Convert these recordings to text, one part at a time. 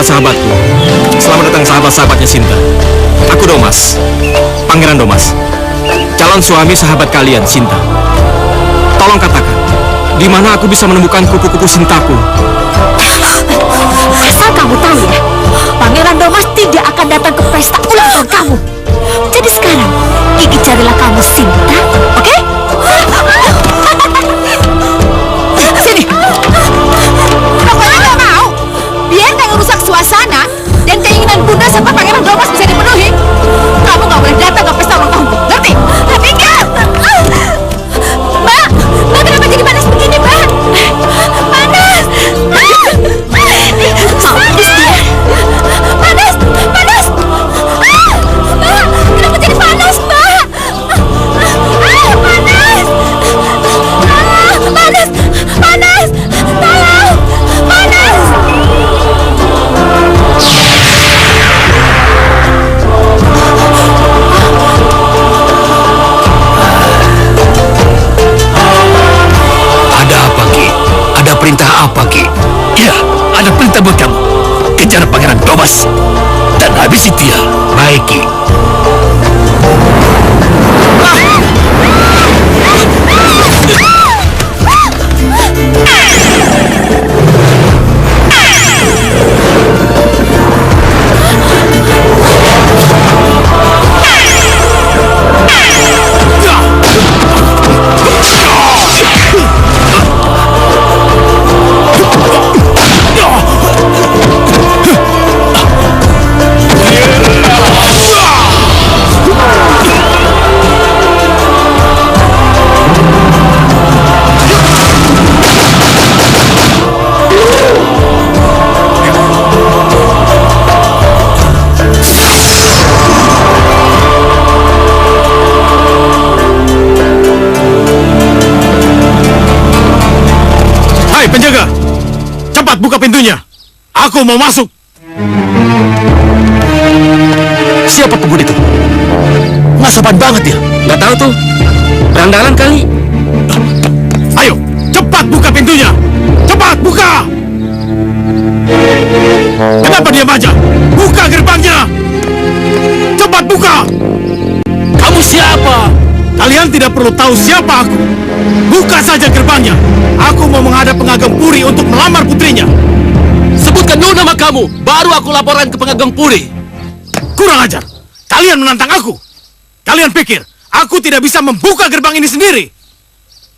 sahabat-sahabatku. Selamat datang sahabat-sahabatnya Sinta. Aku Domas, Pangeran Domas, calon suami sahabat kalian, Sinta. Tolong katakan, di mana aku bisa menemukan kupu-kupu Sintaku? Asal kamu tahu ya, Pangeran Domas tidak akan datang ke pesta ulang tahun kamu. Jadi sekarang, Kiki carilah kamu Sinta, oke? Sini. Pokoknya nggak mau. Biar nggak ngerusak suasana dan keinginan Bunda serta Pangeran Domas bisa dipenuhi. Kamu nggak boleh datang ke pesta ulang tahunku, ngerti? Pikir. Mbak, kenapa jadi panas begini, Mbak? Panas. Sadis dia. Panas. Mbak, kenapa jadi panas, Mbak? Panas. Tolong. Panas. Ada apa, Ki? Ada perintah apa, Ki? Ya, ada perintah buat kamu. Kejar Pangeran Domas dan habisi dia. Baik, Ki. Penjaga, cepat buka pintunya. Aku mau masuk. Siapa pemuda itu? Masapan banget dia. Nggak tahu tuh. Berandalan kali. Ayo, cepat buka pintunya. Cepat buka. Kenapa diam aja? Buka gerbangnya. Cepat buka. Kamu siapa? Kalian tidak perlu tahu siapa aku. Buka saja gerbangnya. Aku mau menghadap pengageng Puri untuk melamar putrinya. Sebutkan dulu nama kamu, baru aku laporan ke pengageng Puri. Kurang ajar. Kalian menantang aku. Kalian pikir aku tidak bisa membuka gerbang ini sendiri?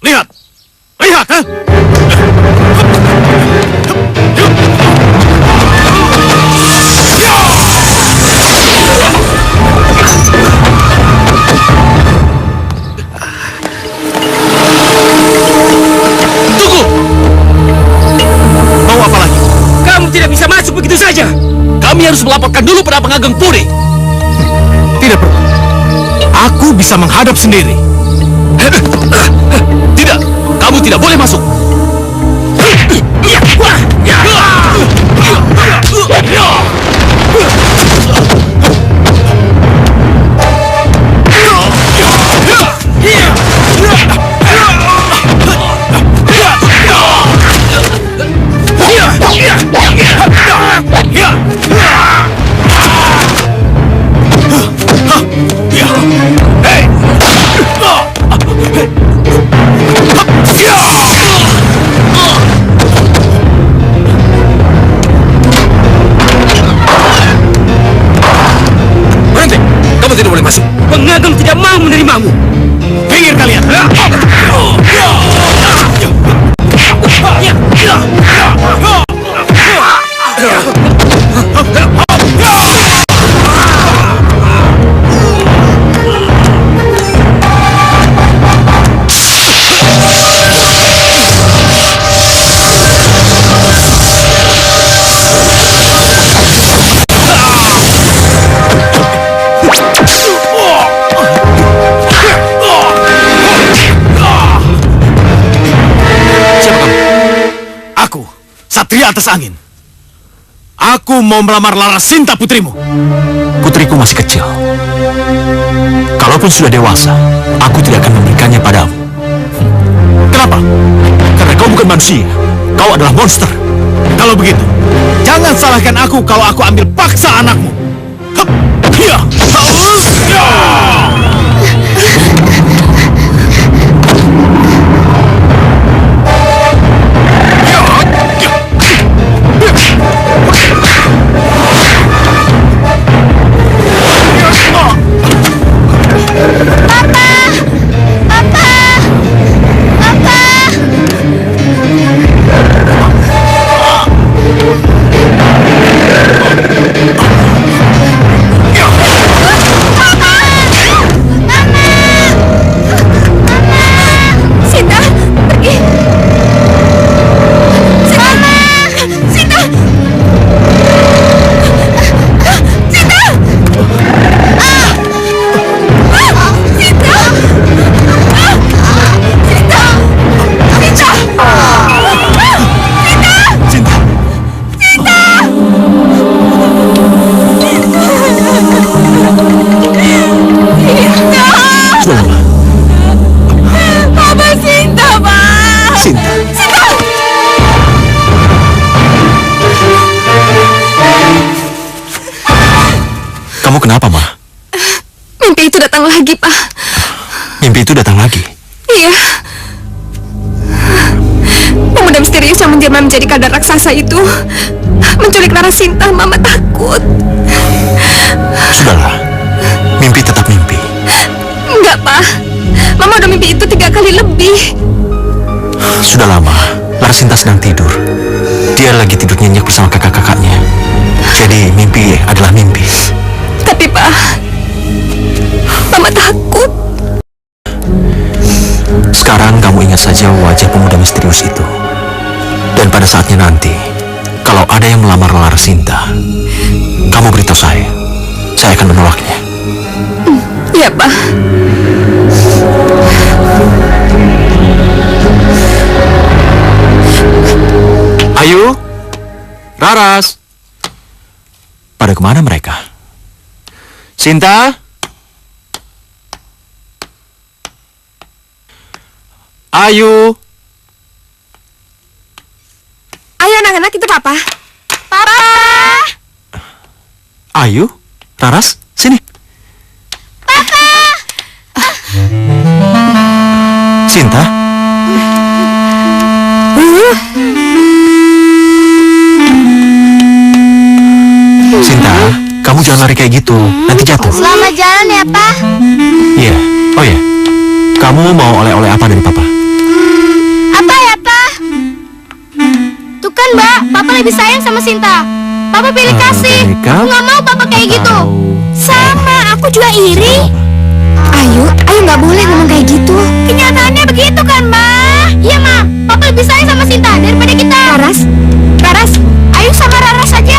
Lihat. Lihat, ha? Tidak bisa masuk begitu saja. Kami harus melaporkan dulu pada pengageng Puri. Tidak perlu. Aku bisa menghadap sendiri. Tidak, kamu tidak boleh masuk. Berhenti! Kamu tidak boleh masuk. Pengageng tidak mau menerimamu. Pinggir kalian. Satria atas angin. Aku mau melamar Lara Sinta putrimu. Putriku masih kecil. Kalaupun sudah dewasa, aku tidak akan memberikannya padamu. Kenapa? Karena kau bukan manusia. Kau adalah monster. Kalau begitu, Jangan salahkan aku kalau aku ambil paksa anakmu. Hup, ya, haus, ya. Kamu kenapa, Ma? Mimpi itu datang lagi, Pak. Mimpi itu datang lagi? Iya. Pemuda misterius yang menjelma menjadi kadal raksasa itu menculik Rara Sinta. Mama takut. Sudahlah, mimpi tetap mimpi. Enggak, Pak. Mama udah mimpi itu 3 kali lebih. Sudah lama, Rara Sinta sedang tidur. Dia lagi tidur nyenyak bersama kakak-kakaknya. Jadi mimpi adalah mimpi. Tapi, Pak, Mama takut. Sekarang kamu ingat saja wajah pemuda misterius itu. Dan pada saatnya nanti, kalau ada yang melamar Rara Sinta, kamu beritahu saya. Saya akan menolaknya. Iya, Pak. Ayu, Raras. Pada kemana mereka? Sinta? Ayu? Ayo anak-anak, itu Papa. Papa! Ayu? Raras? Sini. Papa! Sinta? Sinta, kamu jangan lari kayak gitu. Nanti jatuh. Selamat jalan ya, Pak. Iya. Oh ya. Kamu mau oleh-oleh apa dari Papa? Apa ya, Pak? Tuh kan, Mbak, Papa lebih sayang sama Sinta. Papa pilih kasih. Mereka? Aku nggak mau Papa kayak gitu. Sama, aku juga iri. Ayo nggak boleh ngomong kayak gitu. Kenyataannya begitu kan, Mbak? Iya, Ma. Papa lebih sayang sama Sinta daripada kita. Raras, Ayo sama Rara saja.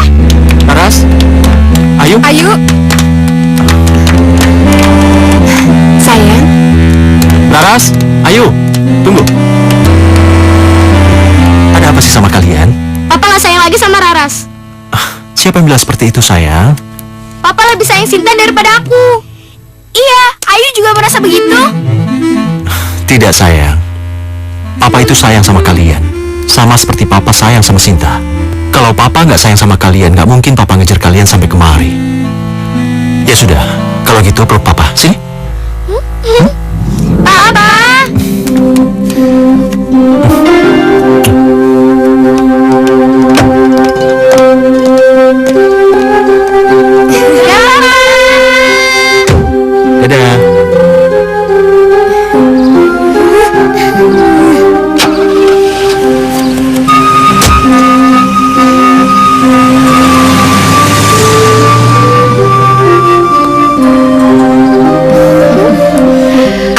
Raras? Ayu? ayo. Sayang, Raras? Ayu? Tunggu. Ada apa sih sama kalian? Papa nggak sayang lagi sama Raras. Siapa yang bilang seperti itu, sayang? Papa lebih sayang Sinta daripada aku. Iya, Ayu juga merasa begitu. Tidak, sayang. Papa itu sayang sama kalian. Sama seperti Papa sayang sama Sinta. Kalau Papa nggak sayang sama kalian, nggak mungkin Papa ngejar kalian sampai kemari. Ya sudah, kalau gitu peluk Papa. Sini. Papa. Dadah.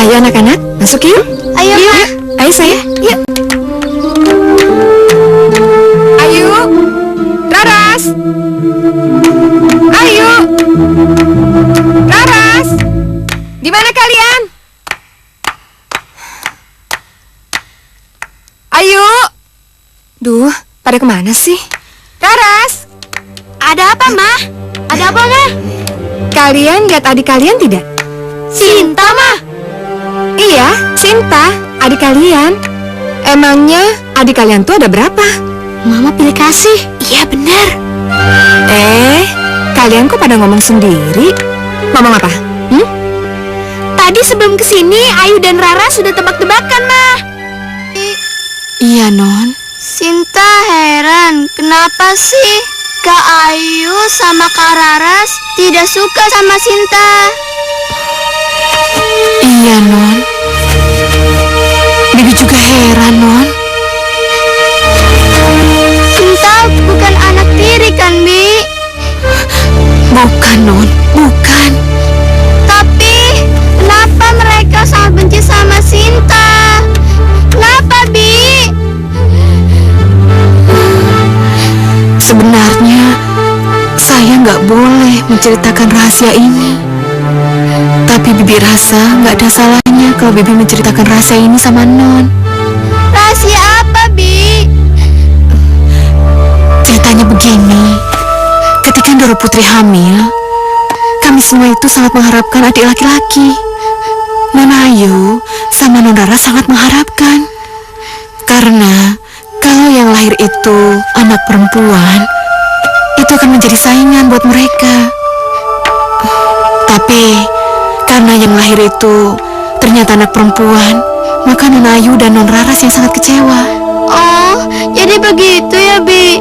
ayo anak-anak, masuk yuk. Ayo, Ma. Ayo saya. Yuk. Ayo. Raras. Ayo. Raras. Di mana kalian? Ayo. Duh, pada kemana sih? Raras. Ada apa, Ma? Ada apa, Ma? Kalian lihat adik kalian tidak? Sinta, Ma. Iya, Sinta, adik kalian. Emangnya adik kalian tuh ada berapa? Mama pilih kasih. Iya benar. Kalian kok pada ngomong sendiri? Ngomong apa? Tadi sebelum kesini, Ayu dan Rara sudah tebak-tebakan, Ma. Iya, Non. Sinta heran, kenapa sih Kak Ayu sama Kak Raras tidak suka sama Sinta? Iya, Non. Bibi juga heran, Non. Sinta bukan anak tiri kan, Bi? Bukan, Non. Bukan. Tapi kenapa mereka sangat benci sama Sinta? Kenapa, Bi? Sebenarnya, saya nggak boleh menceritakan rahasia ini. Tapi Bibi rasa nggak ada salahnya kalau Bibi menceritakan rahasia ini sama Non. Rahasia apa, Bi? Ceritanya begini. Ketika Doro Putri hamil, kami semua itu sangat mengharapkan adik laki-laki. Nona Ayu sama Non Rara sangat mengharapkan. Karena kalau yang lahir itu anak perempuan, itu akan menjadi saingan buat mereka. Tapi karena yang lahir itu ternyata anak perempuan, maka Nona Ayu dan Non Raras yang sangat kecewa. Oh, jadi begitu ya, Bi?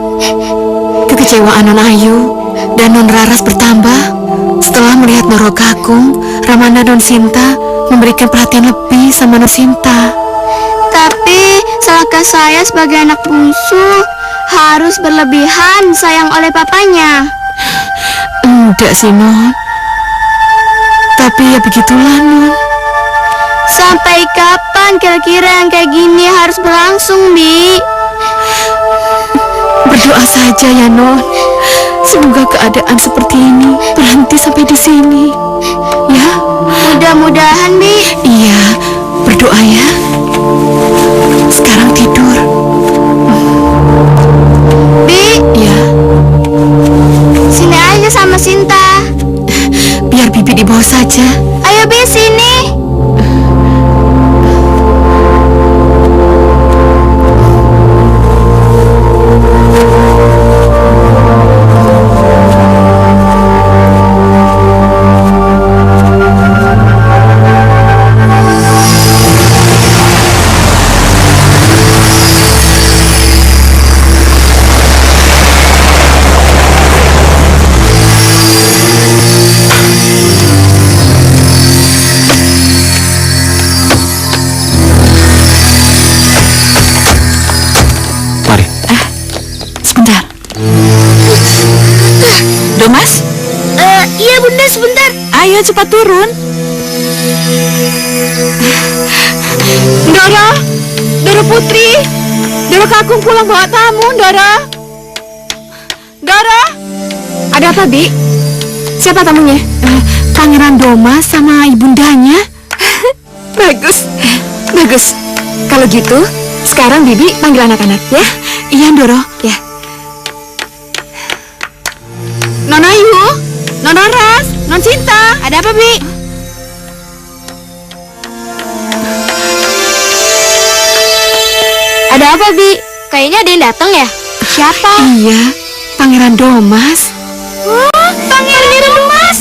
Kekecewaan Non Ayu dan Non Raras bertambah setelah melihat Doro Kakung, Ramana dan Sinta memberikan perhatian lebih sama Non Sinta. Tapi salahkah saya sebagai anak bungsu harus berlebihan sayang oleh papanya? Enggak sih, Non. Tapi ya begitulah, Non. Sampai kapan kira-kira yang kayak gini harus berlangsung, Bi? Berdoa saja ya, Non. Semoga keadaan seperti ini berhenti sampai di sini. Ya? Mudah-mudahan, Bi. Iya, berdoa ya. Sekarang tidur. Bi, Ya, sini aja sama Sinta. biar Bibi di bawah saja. Ayo, Bi, sini. Mari. Sebentar. Domas, Iya, Bunda, sebentar. ayo cepat turun. Doro, Doro Putri, Doro Kakung pulang bawa tamu, Doro. Doro, ada apa, Bi? Siapa tamunya? Pangeran Domas sama ibundanya. Bagus, bagus. Kalau gitu, sekarang Bibi panggil anak-anak ya. Iya, Doro. Ya. Non Ayu, Non Raras, Non Sinta, ada apa, Bi? Ada apa, Bi? Kayaknya ada yang datang ya? Siapa? Iya, Pangeran Domas. Wah, Pangeran Domas!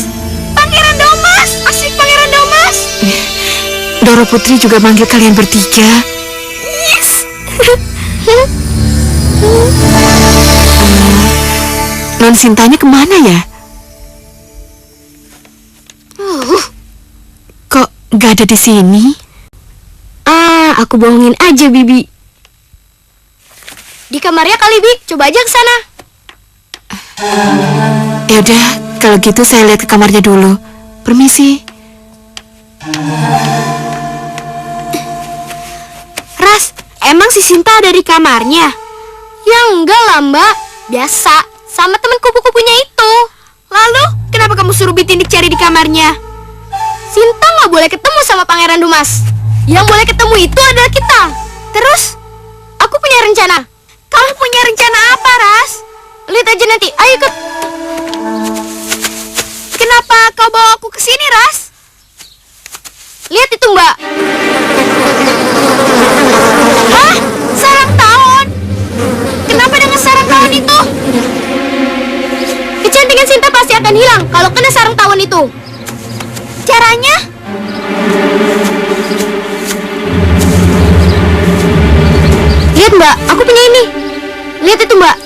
Pangeran Domas! Asik Pangeran Domas! Doro Putri juga manggil kalian bertiga. Yes! Non Sintanya kemana ya? Kok nggak ada di sini? Aku bohongin aja, Bibi. Di kamarnya kali, Bi. Coba aja ke sana. Ya udah, kalau gitu saya lihat ke kamarnya dulu. Permisi. Ras, emang si Sinta ada di kamarnya? Ya enggak lah, Mbak. Biasa, sama teman kupu-kupunya itu. Lalu, kenapa kamu suruh Bitindik cari di kamarnya? Sinta nggak boleh ketemu sama Pangeran Dumas. Yang boleh ketemu itu adalah kita. Terus, aku punya rencana. Kamu punya rencana apa, Ras? Lihat aja nanti. Ayo ikut. Kenapa kau bawa aku ke sini, Ras? Lihat itu, Mbak. Hah? Sarang tahun? Kenapa dengan akan hilang kalau kena sarung tawon itu. Caranya? Lihat Mbak, aku punya ini. Lihat itu Mbak.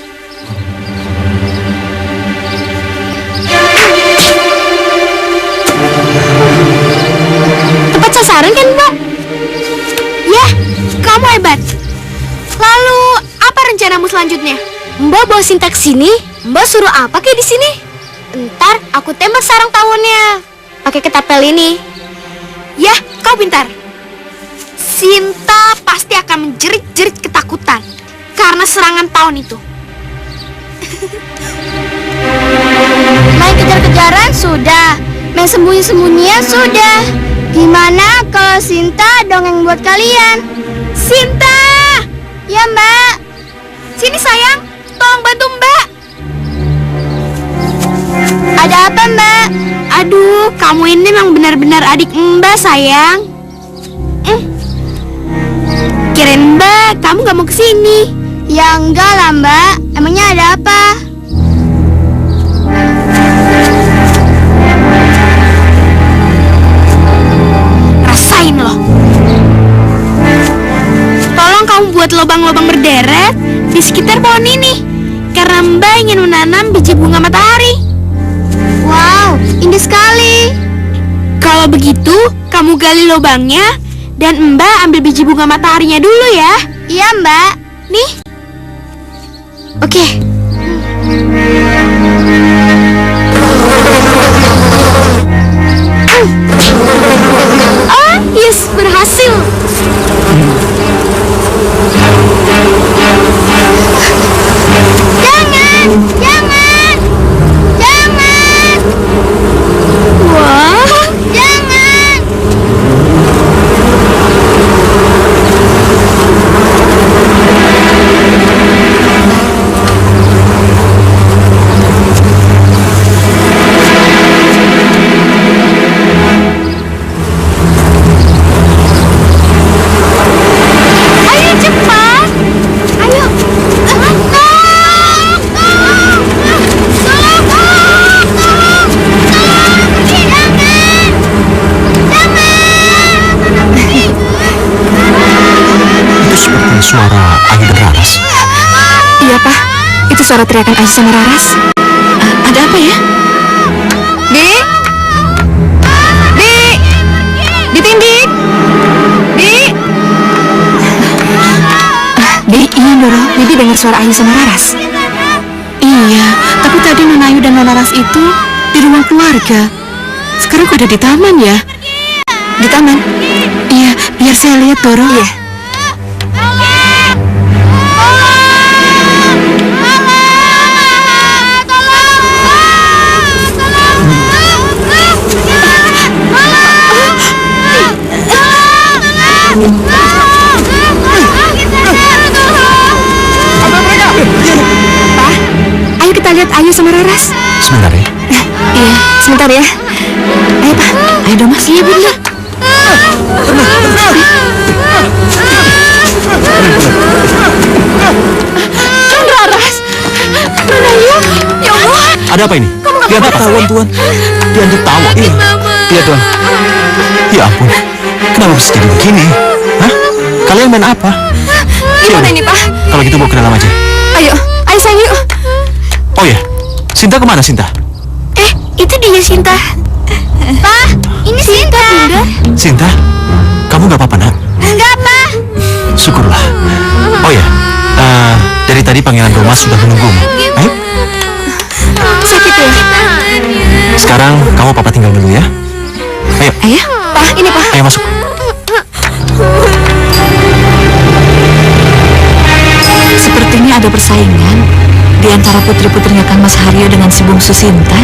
Tepat sasaran kan Mbak? Ya, kamu hebat. Lalu, apa rencanamu selanjutnya? Mbak bawa Sinta ke sini. Mbak suruh apa kayak di sini? Ntar aku tembak sarang tawonnya pakai ketapel ini. Ya, kau pintar. Sinta pasti akan menjerit-jerit ketakutan karena serangan tawon itu. Main kejar-kejaran sudah, main sembunyi-sembunyian sudah. Gimana kalau Sinta dongeng buat kalian? Sinta! Ya Mbak. Sini sayang, tolong bantu Mbak. Ada apa Mbak? Aduh, kamu ini memang benar-benar adik Mbak sayang. Kirain Mbak, kamu gak mau kesini. Ya enggak lah Mbak, emangnya ada apa? Rasain loh. Tolong kamu buat lubang-lubang berderet di sekitar pohon ini, karena Mbak ingin menanam biji bunga matahari. Wow, indah sekali. Kalau begitu, kamu gali lubangnya dan Mbak ambil biji bunga mataharinya dulu ya. Iya Mbak. Nih. Oke. Oh, yes, berhasil. Jangan, jangan, jangan. Wah, jangan. Ayo cepat. Ayo. Suara Ayu dan Raras. Iya Pak, itu suara teriakan Ayu sama Raras. Ada apa ya? Dik? Dik? Ditindik? Dik? Dik, iya Doro, Bibi dengar suara Ayu sama Raras. Iya, tapi tadi Nona Ayu dan Nona Raras itu di ruang keluarga. Sekarang kok ada di taman ya? Di taman? Iya, biar saya lihat Doro. Iya. Pak, ayo kita lihat Ayu sama Raras. Sebentar ya. Iya, sebentar ya. Ayo Pak, ayo dong Mas. Iya Bunda. Raras, Nona Ayu, ya Allah. Ada apa ini? Lihat apa? Tawon Tuan, diantuk tawon. Iya Tuan. Ya ampun, kenapa bisa jadi begini? Hah? Kalian main apa? Gimana ini Pak? Kalau gitu bawa ke dalam aja. Ayo, ayo sayang yuk. Oh ya, Sinta kemana Sinta? Itu dia Sinta. Pak, ini Sinta. Bunda. Sinta, kamu gak apa-apa nak? Enggak, Pak. Syukurlah. Oh ya, dari tadi Pangeran Domas sudah menunggumu. Ayo. Sakit ya? Sekarang kamu papa tinggal dulu ya. Ayo. Ayo, Pak, ini Pak. Ayo masuk. Sepertinya ada persaingan di antara putri-putrinya Kang Mas Haryo dengan si bungsu Sinta.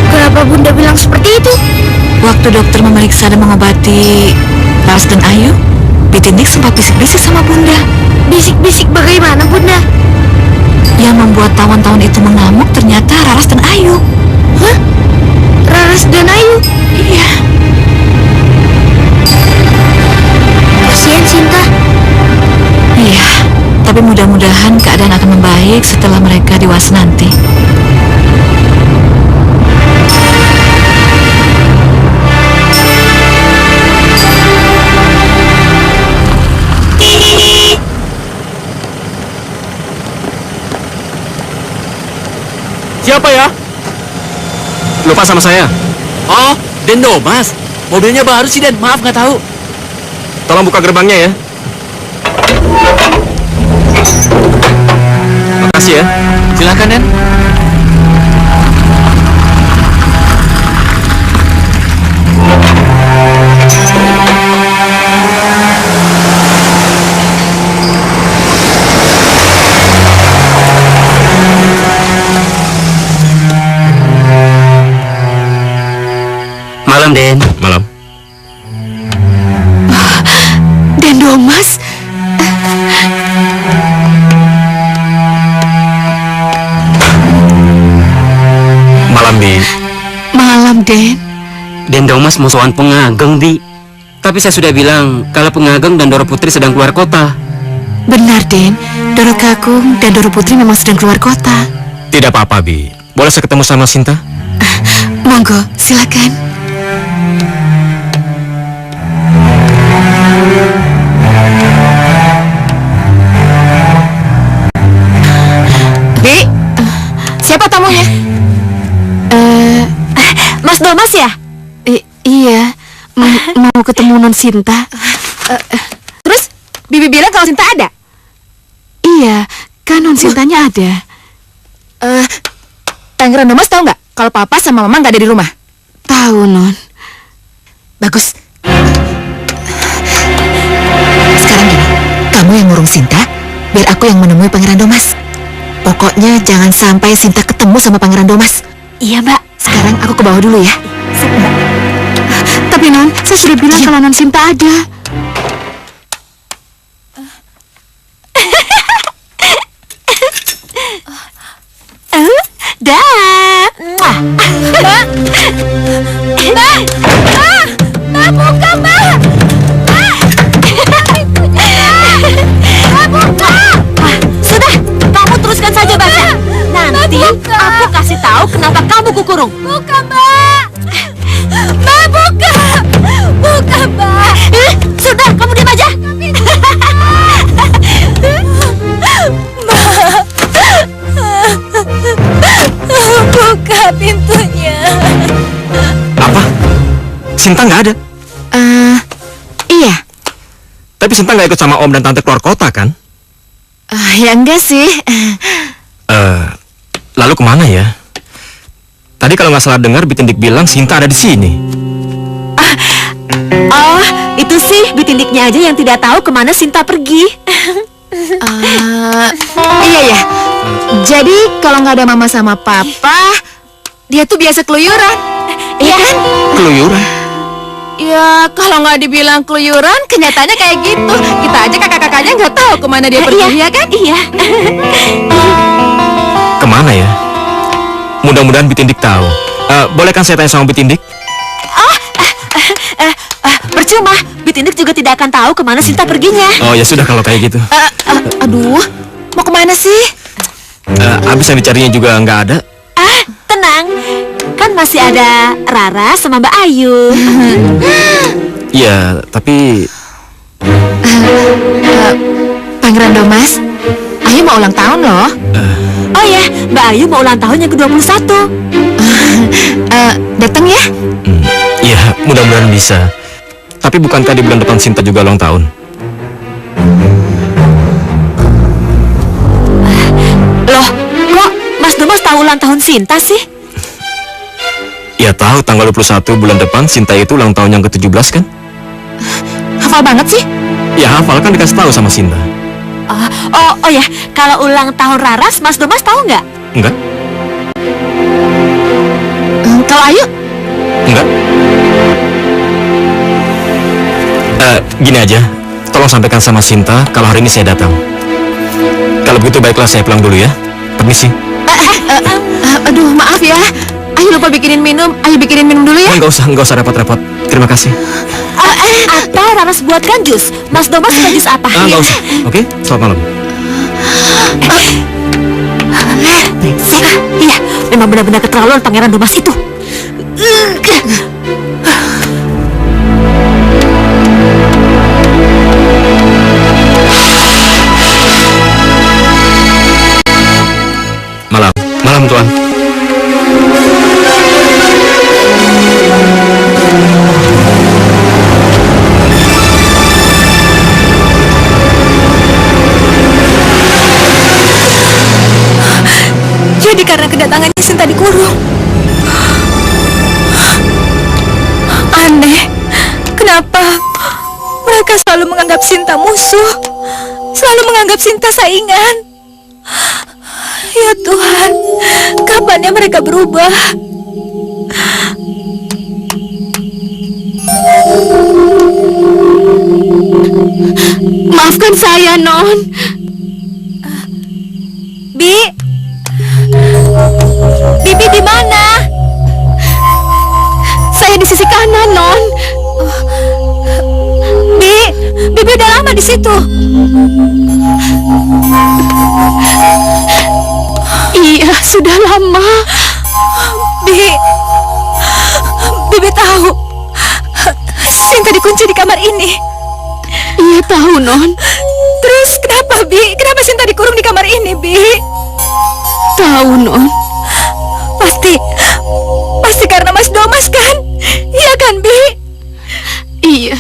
Kenapa Bunda bilang seperti itu? Waktu dokter memeriksa dan mengobati Raras dan Ayu, Bitindik sempat bisik-bisik sama Bunda. Bisik-bisik bagaimana, Bunda? Yang membuat tawon-tawon itu mengamuk ternyata Raras dan Ayu. Hah? Raras dan Ayu? Iya. Kasihan Sinta. Iya, tapi mudah-mudahan keadaan akan membaik setelah mereka dewasa nanti. siapa ya? Lupa sama saya. Oh, Den Domas. Mobilnya baru sih, Den. Maaf, nggak tahu. Tolong buka gerbangnya ya. Makasih ya. Silakan, Den. Malam, Den. Malam. Den Domas. Malam, Bi. Malam, Den. Den Domas musuhan Pengageng, Bi. Tapi saya sudah bilang kalau Pengageng dan Doro Putri sedang keluar kota. Benar, Den. Doro Kakung dan Doro Putri memang sedang keluar kota. Tidak apa-apa, Bi. Boleh saya ketemu sama Sinta? Monggo, silakan. Bi, siapa tamunya? Mas Domas ya? Iya, mau ketemu Non Sinta. Terus, Bibi bilang kalau Sinta ada? Iya, kan Non Sintanya ada. Pangeran Domas tahu nggak kalau Papa sama Mama nggak ada di rumah? Tahu, Non. Bagus. Sekarang gini, kamu yang ngurung Sinta, biar aku yang menemui Pangeran Domas. Pokoknya jangan sampai Sinta ketemu sama Pangeran Domas. Iya, Mbak. Sekarang aku ke bawah dulu ya. Tapi Non, saya sudah bilang kalau Non Sinta ada. Dah. Mbak. Mbak. Mbak, buka, Mbak. Mbak, buka. Sudah, kamu teruskan saja baca. Nanti aku kasih tahu kenapa kamu kukurung. Buka, Mbak. Mbak, buka. Buka, Mbak. Sudah, kamu diam aja. Buka pintunya. Apa? Sinta nggak ada? Iya. Tapi Sinta nggak ikut sama Om dan Tante keluar kota, kan? Ya enggak sih. Lalu kemana ya? Tadi kalau nggak salah dengar, Bitindik bilang Sinta ada di sini. Oh, itu sih Bitindiknya aja yang tidak tahu kemana Sinta pergi. Iya ya. Jadi kalau nggak ada Mama sama Papa, dia tuh biasa keluyuran. Iya kan? Keluyuran? Ya kalau nggak dibilang keluyuran, kenyataannya kayak gitu. Kita aja kakak-kakaknya nggak tahu kemana dia pergi, ya kan? Iya. Kemana ya? Mudah-mudahan Bitindik tahu. Boleh kan saya tanya sama Bitindik? Percuma, Bitindik juga tidak akan tahu kemana Sinta perginya. Oh ya sudah kalau kayak gitu. Aduh, mau kemana sih? Abis yang dicarinya juga nggak ada. Tenang, kan masih ada Rara sama Mbak Ayu. Iya, tapi Pangeran Domas, Ayu mau ulang tahun loh. Oh ya, Mbak Ayu mau ulang tahun yang ke-21. Datang ya? ya mudah-mudahan bisa. Tapi bukankah di bulan depan Sinta juga ulang tahun? Loh, kok Mas Domas tahu ulang tahun Sinta sih? Ya tahu, tanggal 21 bulan depan Sinta itu ulang tahun yang ke-17 kan? Hafal banget sih. Ya hafal, kan dikasih tahu sama Sinta. Oh ya, kalau ulang tahun Raras, Mas Domas tahu nggak? Enggak? Kalau Ayu? Enggak? Gini aja, tolong sampaikan sama Sinta kalau hari ini saya datang. Kalau begitu baiklah, saya pulang dulu ya. Permisi. Aduh, maaf ya. Ayu lupa bikinin minum. Ayu bikinin minum dulu ya. Enggak usah repot-repot. Terima kasih. Atau Raras buatkan jus. Mas Domas suka jus apa? Enggak usah. Oke, selamat malam. Iya, memang benar-benar keterlaluan Pangeran Domas itu. Malam, Tuan. tidak tangannya Sinta dikurung. Aneh, kenapa mereka selalu menganggap Sinta musuh, selalu menganggap Sinta saingan. Ya Tuhan, kapannya mereka berubah? Maafkan saya, Non. Bibi di mana? Saya di sisi kanan, Non. Bibi udah lama di situ. Iya, sudah lama. Bibi tahu Sinta dikunci di kamar ini. Iya, tahu, Non. Terus kenapa, Bi? Kenapa Sinta dikurung di kamar ini, Bi? Tahu, Non. Pasti karena Mas Domas kan? Iya kan, Bi? Iya.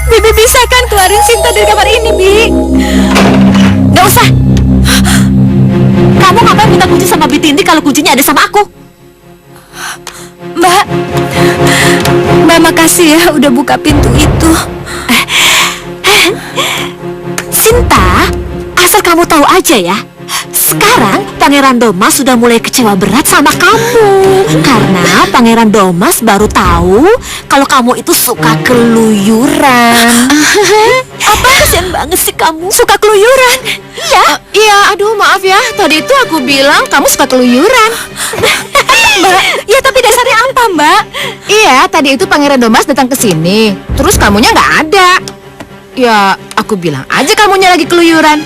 Bibi bisa kan keluarin Sinta dari kamar ini, Bi? Nggak usah. Kamu ngapain minta kunci sama Bitindi kalau kuncinya ada sama aku? Mbak makasih ya udah buka pintu itu. Sinta, asal kamu tahu aja ya. Sekarang Pangeran Domas sudah mulai kecewa berat sama kamu. Karena Pangeran Domas baru tahu kalau kamu itu suka keluyuran. Apa? Kasian banget sih kamu. Suka keluyuran? Iya. Iya, aduh maaf ya. Tadi itu aku bilang kamu suka keluyuran. Mbak, ya tapi dasarnya apa, Mbak? Iya, tadi itu Pangeran Domas datang ke sini. Terus kamunya nggak ada. Ya, aku bilang aja kamunya lagi keluyuran.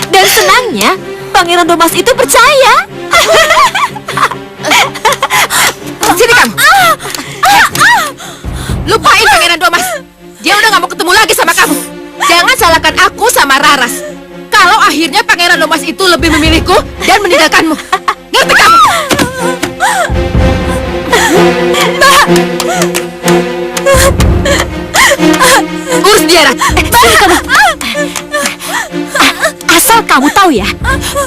Dan senangnya Pangeran Domas itu percaya. Sini kamu. Lupain Pangeran Domas. Dia udah nggak mau ketemu lagi sama kamu. Jangan salahkan aku sama Raras. Kalau akhirnya Pangeran Domas itu lebih memilihku dan meninggalkanmu. Ngerti kamu? Urus dia, Rat. Sini kamu. Asal kamu tahu ya,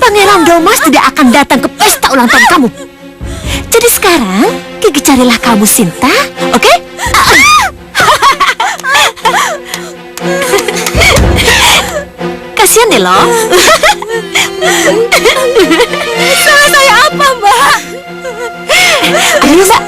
Pangeran Domas tidak akan datang ke pesta ulang tahun kamu. Jadi sekarang, Kiki carilah kamu Sinta, oke? Kasian deh lo. Salah saya apa, Mbak? Ayo, Mbak.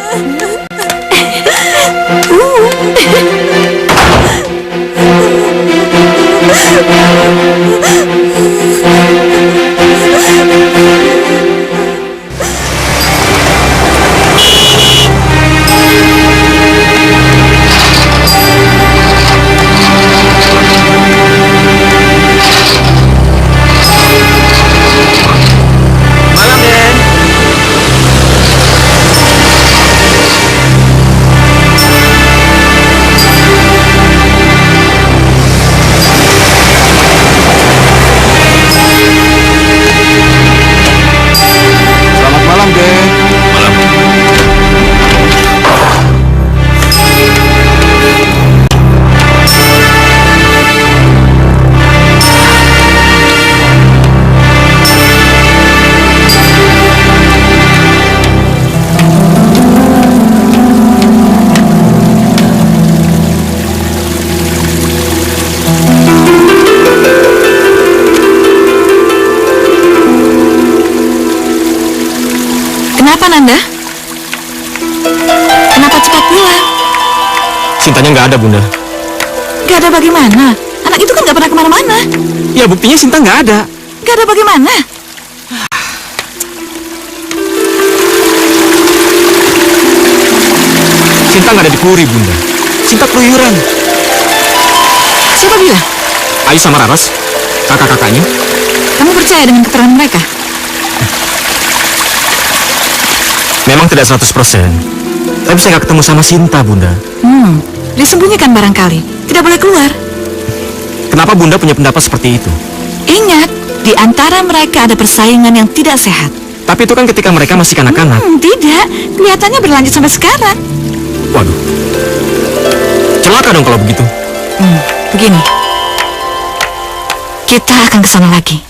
Kenapa, Nanda? Kenapa cepat pulang? Sintanya nggak ada, Bunda. Gak ada bagaimana? Anak itu kan gak pernah kemana-mana. Ya, buktinya Sinta nggak ada. Gak ada bagaimana? Sinta nggak ada di Puri, Bunda. Sinta keluyuran. Siapa bilang? Ayu sama Raras, kakak-kakaknya. Kamu percaya dengan keterangan mereka? Memang tidak 100%. Tapi saya nggak ketemu sama Sinta, Bunda. Disembunyikan barangkali. Tidak boleh keluar. Kenapa Bunda punya pendapat seperti itu? Ingat, di antara mereka ada persaingan yang tidak sehat. Tapi itu kan ketika mereka masih kanak-kanak. Tidak, kelihatannya berlanjut sampai sekarang. Waduh. Celaka dong kalau begitu. Begini. Kita akan ke sana lagi.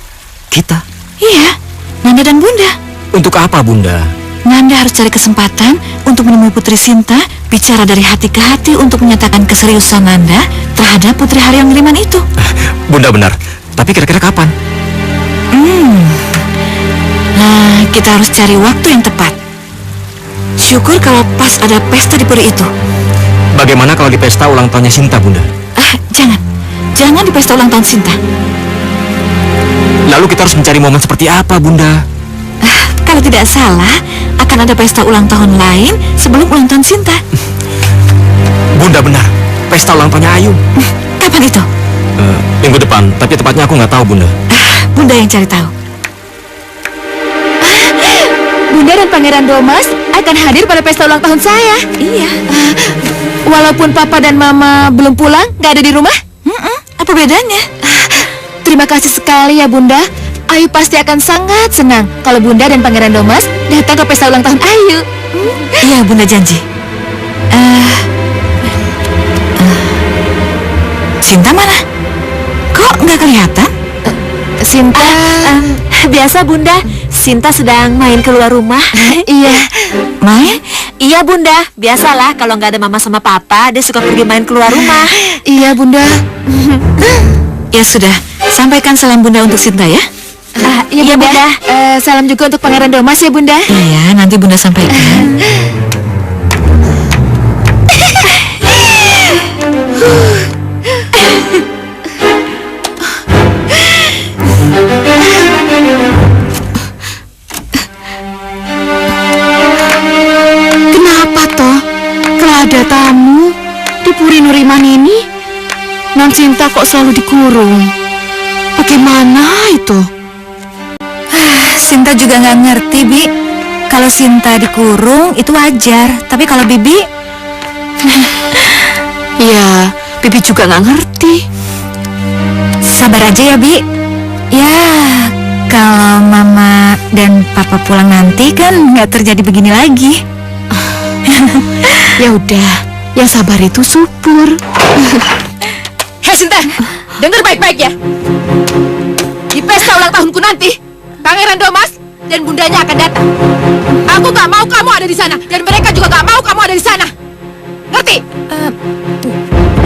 Kita? Iya, Nanda dan Bunda. Untuk apa, Bunda? Nanda harus cari kesempatan untuk menemui Putri Sinta, bicara dari hati ke hati untuk menyatakan keseriusan Nanda terhadap Putri Hari yang Ngeriman itu. Bunda benar. Tapi kira-kira kapan? Nah, kita harus cari waktu yang tepat. Syukur kalau pas ada pesta di puri itu. Bagaimana kalau di pesta ulang tahunnya Sinta, Bunda? Jangan. Jangan di pesta ulang tahun Sinta. Lalu kita harus mencari momen seperti apa, Bunda? Kalau tidak salah, akan ada pesta ulang tahun lain sebelum ulang tahun Sinta. Bunda benar. Pesta ulang tahunnya Ayu. Kapan itu? Minggu depan, tapi tepatnya aku nggak tahu, Bunda. Bunda yang cari tahu. Bunda dan Pangeran Domas akan hadir pada pesta ulang tahun saya. Iya. Walaupun Papa dan Mama belum pulang, nggak ada di rumah? Apa bedanya? Terima kasih sekali ya Bunda. Ayu pasti akan sangat senang kalau Bunda dan Pangeran Domas datang ke pesta ulang tahun Ayu. Iya, Bunda janji. Sinta mana? Kok nggak kelihatan? Sinta, biasa Bunda. Sinta sedang main keluar rumah. Iya. Main? Iya Bunda. Biasalah kalau nggak ada Mama sama Papa, dia suka pergi main keluar rumah. Iya Bunda. Ya sudah, sampaikan salam Bunda untuk Sinta ya. Iya Bunda. Salam juga untuk Pangeran Domas ya Bunda. Iya, nanti Bunda sampaikan. Kenapa toh? Kalau ada tamu di Puri Nuriman ini, Non Sinta kok selalu dikurung? Bagaimana itu? Sinta juga nggak ngerti, Bi. Kalau Sinta dikurung itu wajar, tapi kalau Bibi, ya Bibi juga nggak ngerti. Sabar aja ya, Bi. Ya, kalau Mama dan Papa pulang nanti kan nggak terjadi begini lagi. Ya udah, yang sabar itu subur. Hei Sinta, dengar baik-baik ya. Di pesta ulang tahunku nanti, Pangeran Domas dan bundanya akan datang. Aku gak mau kamu ada di sana, dan mereka juga gak mau kamu ada di sana. Ngerti?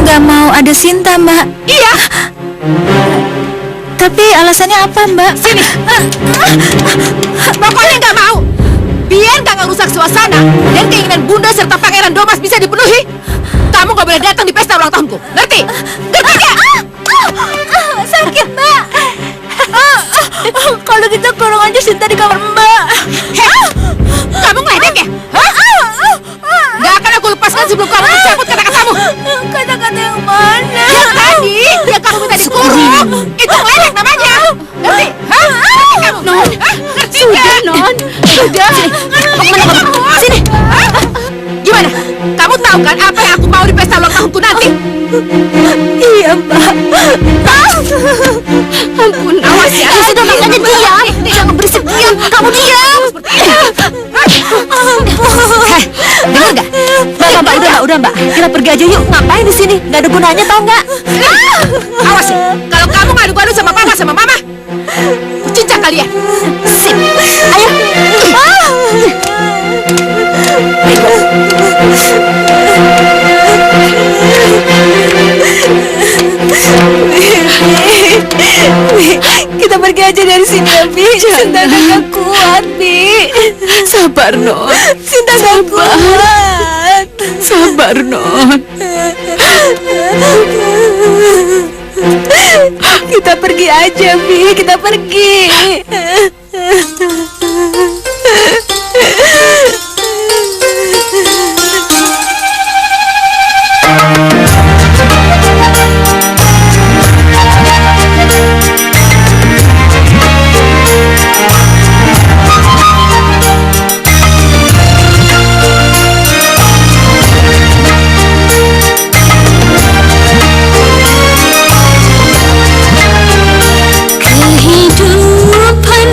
Gak mau ada Sinta, Mbak. Iya. Tapi alasannya apa, Mbak? Sini. Pokoknya gak mau. Biar gak ngerusak suasana dan keinginan Bunda serta Pangeran Domas bisa dipenuhi, kamu gak boleh datang di pesta ulang tahunku. Ngerti? Ngerti gak? Sakit, Mbak. Kalau gitu kurung aja Sinta di kamar Mbak. Kamu ngeledek ya? Gak akan aku lepaskan sebelum kamu mencabut kata-katamu. Kata-kata yang mana? Yang tadi, yang kamu minta dikurung. Itu ngeledek namanya. Ngerti? Ngerti kamu? Non. Ngerti gak? Non. Sudah. Sini. Gimana? Kamu tahu kan apa yang aku mau di pesta ulang tahunku nanti? Iya, Mbak. Ampun, awas ya. Sudah makanya diam. Jangan berisik, diam. Kamu diam. Dengar nggak? Mbak, udah Mbak. Kita pergi aja yuk. Ngapain di sini? Nggak ada gunanya, tau nggak? Awas ya. Kalau kamu ngadu-ngadu sama Papa sama Mama, kucincang kalian. Sip. Ayo. Kita pergi aja dari sini ya, Bi. Sinta udah gak kuat, Bi. Sabar, Non. Sinta gak kuat. Sabar, Non. Kita pergi aja, Bi. Kita pergi. Kehidupan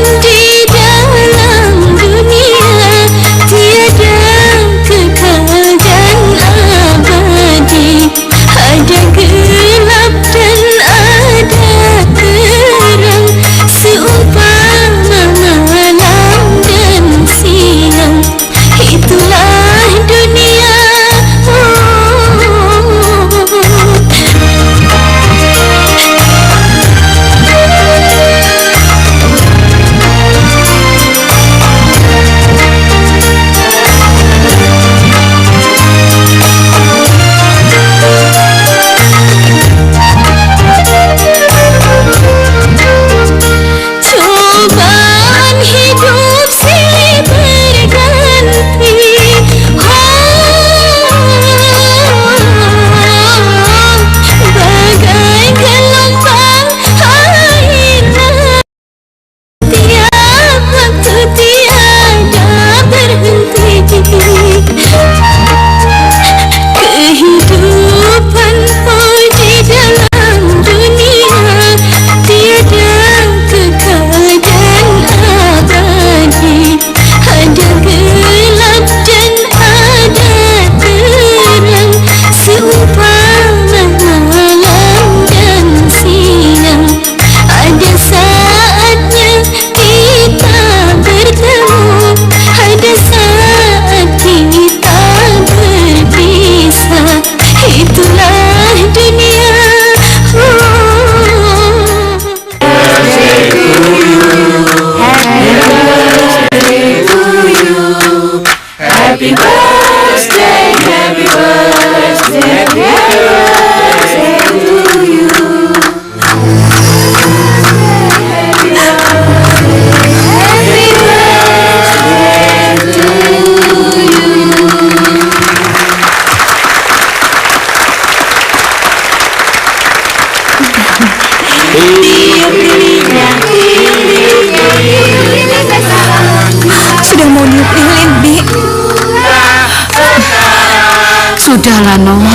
Sudahlah, Non.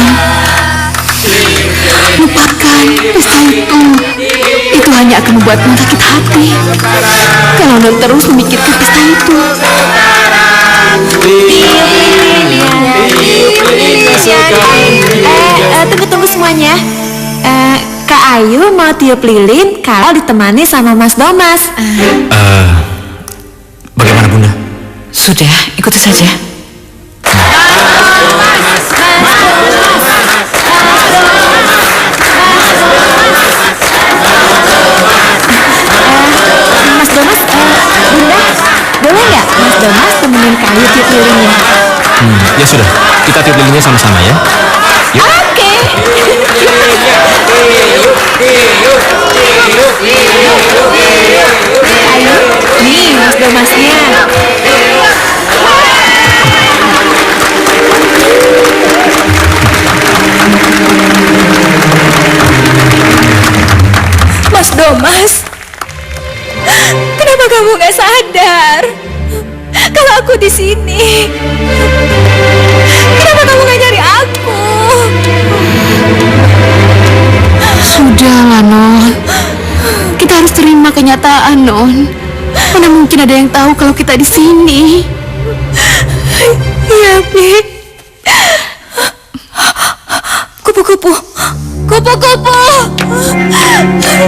Lupakan pesta itu. Itu hanya akan membuat Non sakit hati. Kalau Non terus memikirkan pesta itu. Tunggu semuanya. Kak Ayu mau tiup lilin kalau ditemani sama Mas Domas. Bagaimana Bunda? Sudah, ikuti saja. Mas Domas, Bunda, boleh nggak Mas Domas temenin Kak Ayu tiup lilinnya? Ya sudah, kita tiup lilinnya sama-sama ya. Yuk. Oke. Ayo, nih Mas Domasnya. Mas Domas, kenapa kamu nggak sadar kalau aku di sini? Kenapa kamu nggak nyari aku? Sudahlah, Non. Kita harus terima kenyataan, Non. Mana mungkin ada yang tahu kalau kita di sini? Iya, Bi. Kupu-kupu. Kupu-kupu.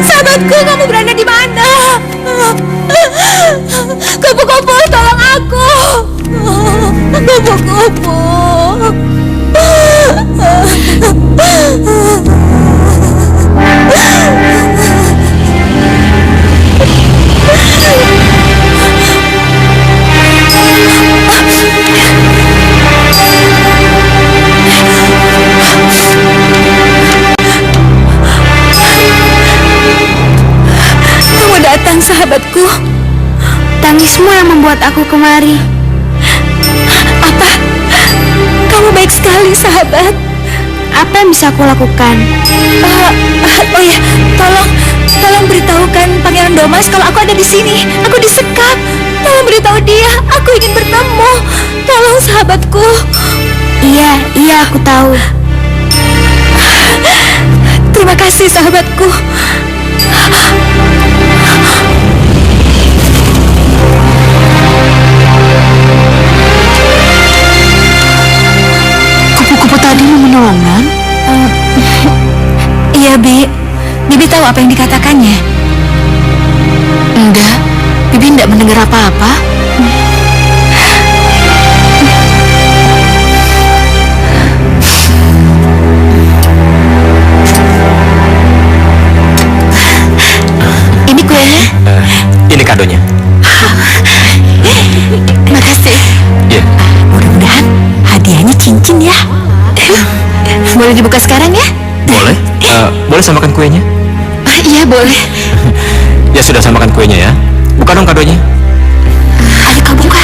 Sahabatku, kamu berada di mana? Kupu-kupu, tolong aku. Kupu-kupu. Kamu datang, sahabatku. Tangismu yang membuat aku kemari. Apa? Kamu baik sekali, sahabat. Apa yang bisa aku lakukan? Oh ya, tolong beritahukan Pangeran Domas kalau aku ada di sini. Aku disekap. Tolong beritahu dia, aku ingin bertemu. Tolong, sahabatku. Iya, aku tahu. Terima kasih, sahabatku. Kupu-kupu tadi mau menolong, Non? Iya, Bibi tahu apa yang dikatakannya? Enggak, Bibi tidak mendengar apa-apa. Ini kuenya. Ini kadonya. Makasih. Ya. Mudah-mudahan hadiahnya cincin ya. Boleh dibuka sekarang ya? Boleh. Boleh samakan kuenya? Iya, boleh. Ya sudah, samakan kuenya ya. Buka dong kadonya. Ayo kau buka.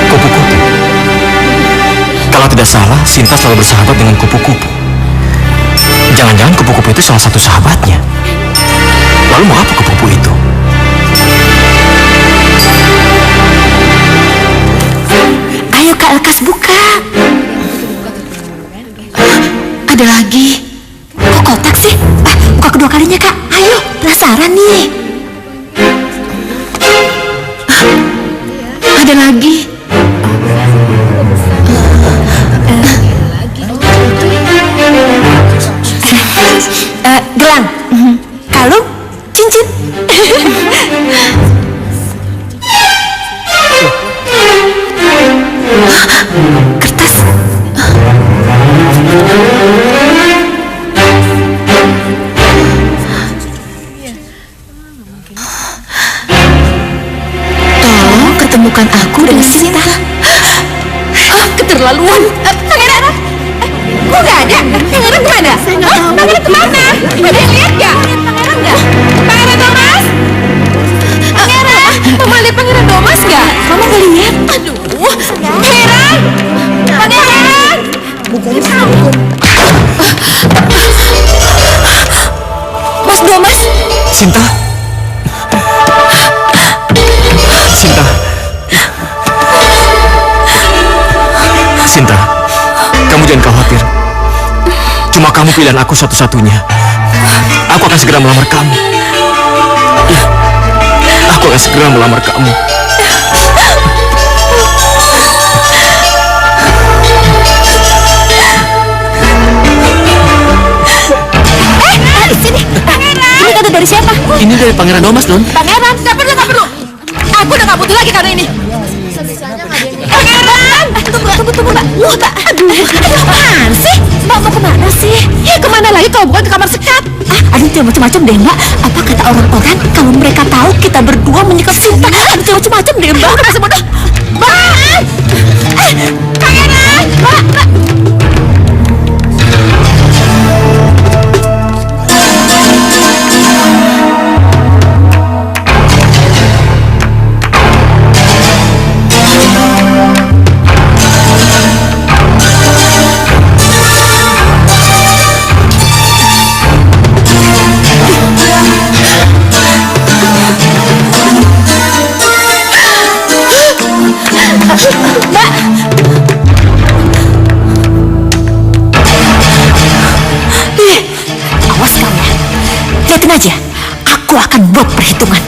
Kupu-kupu. Kalau tidak salah, Sinta selalu bersahabat dengan kupu-kupu. Jangan-jangan kupu-kupu itu salah satu sahabatnya. Lalu mau apa kupu-kupu itu? Ayo Kak Lekas buka. Ada lagi. Kok kotak sih? Buka kedua kalinya Kak. Ayo, penasaran nih. Ada lagi. Gelang, kalung, cincin. Kertas. Tolong ketemukan aku dengan Sinta. Keterlaluan. Pangeran. Kok gak ada? Pangeran kemana? Pangeran kemana? Ada yang lihat gak? Pangeran gak? Pangeran Domas? Pangeran? Mama lihat Pangeran Domas gak? Mama gak lihat. Aduh. Pangeran? Pangeran? Mas Domas. Sinta. Sinta. Sinta, kamu jangan khawatir. Cuma kamu pilihan aku satu-satunya. Aku akan segera melamar kamu. Ya, aku akan segera melamar kamu. Sini, Pangeran. Ini kado dari siapa? Ini dari Pangeran Domas, Don. Pangeran, nggak perlu. Aku udah nggak butuh lagi kado ini. Pangeran, Tunggu, Mbak. Mbak, aduh, apaan sih? Mbak mau kemana sih? ya kemana lagi kalau bukan ke kamar sekat? Aduh, jangan macam-macam deh, Mbak. Apa kata orang-orang kalau mereka tahu kita berdua menyekap Sinta? Aduh, jangan macam-macam deh, Mbak. Aku masih bodoh. Bang! Pangeran! Mbak! Awas kamu ya. Lihatin aja. Aku akan buat perhitungan.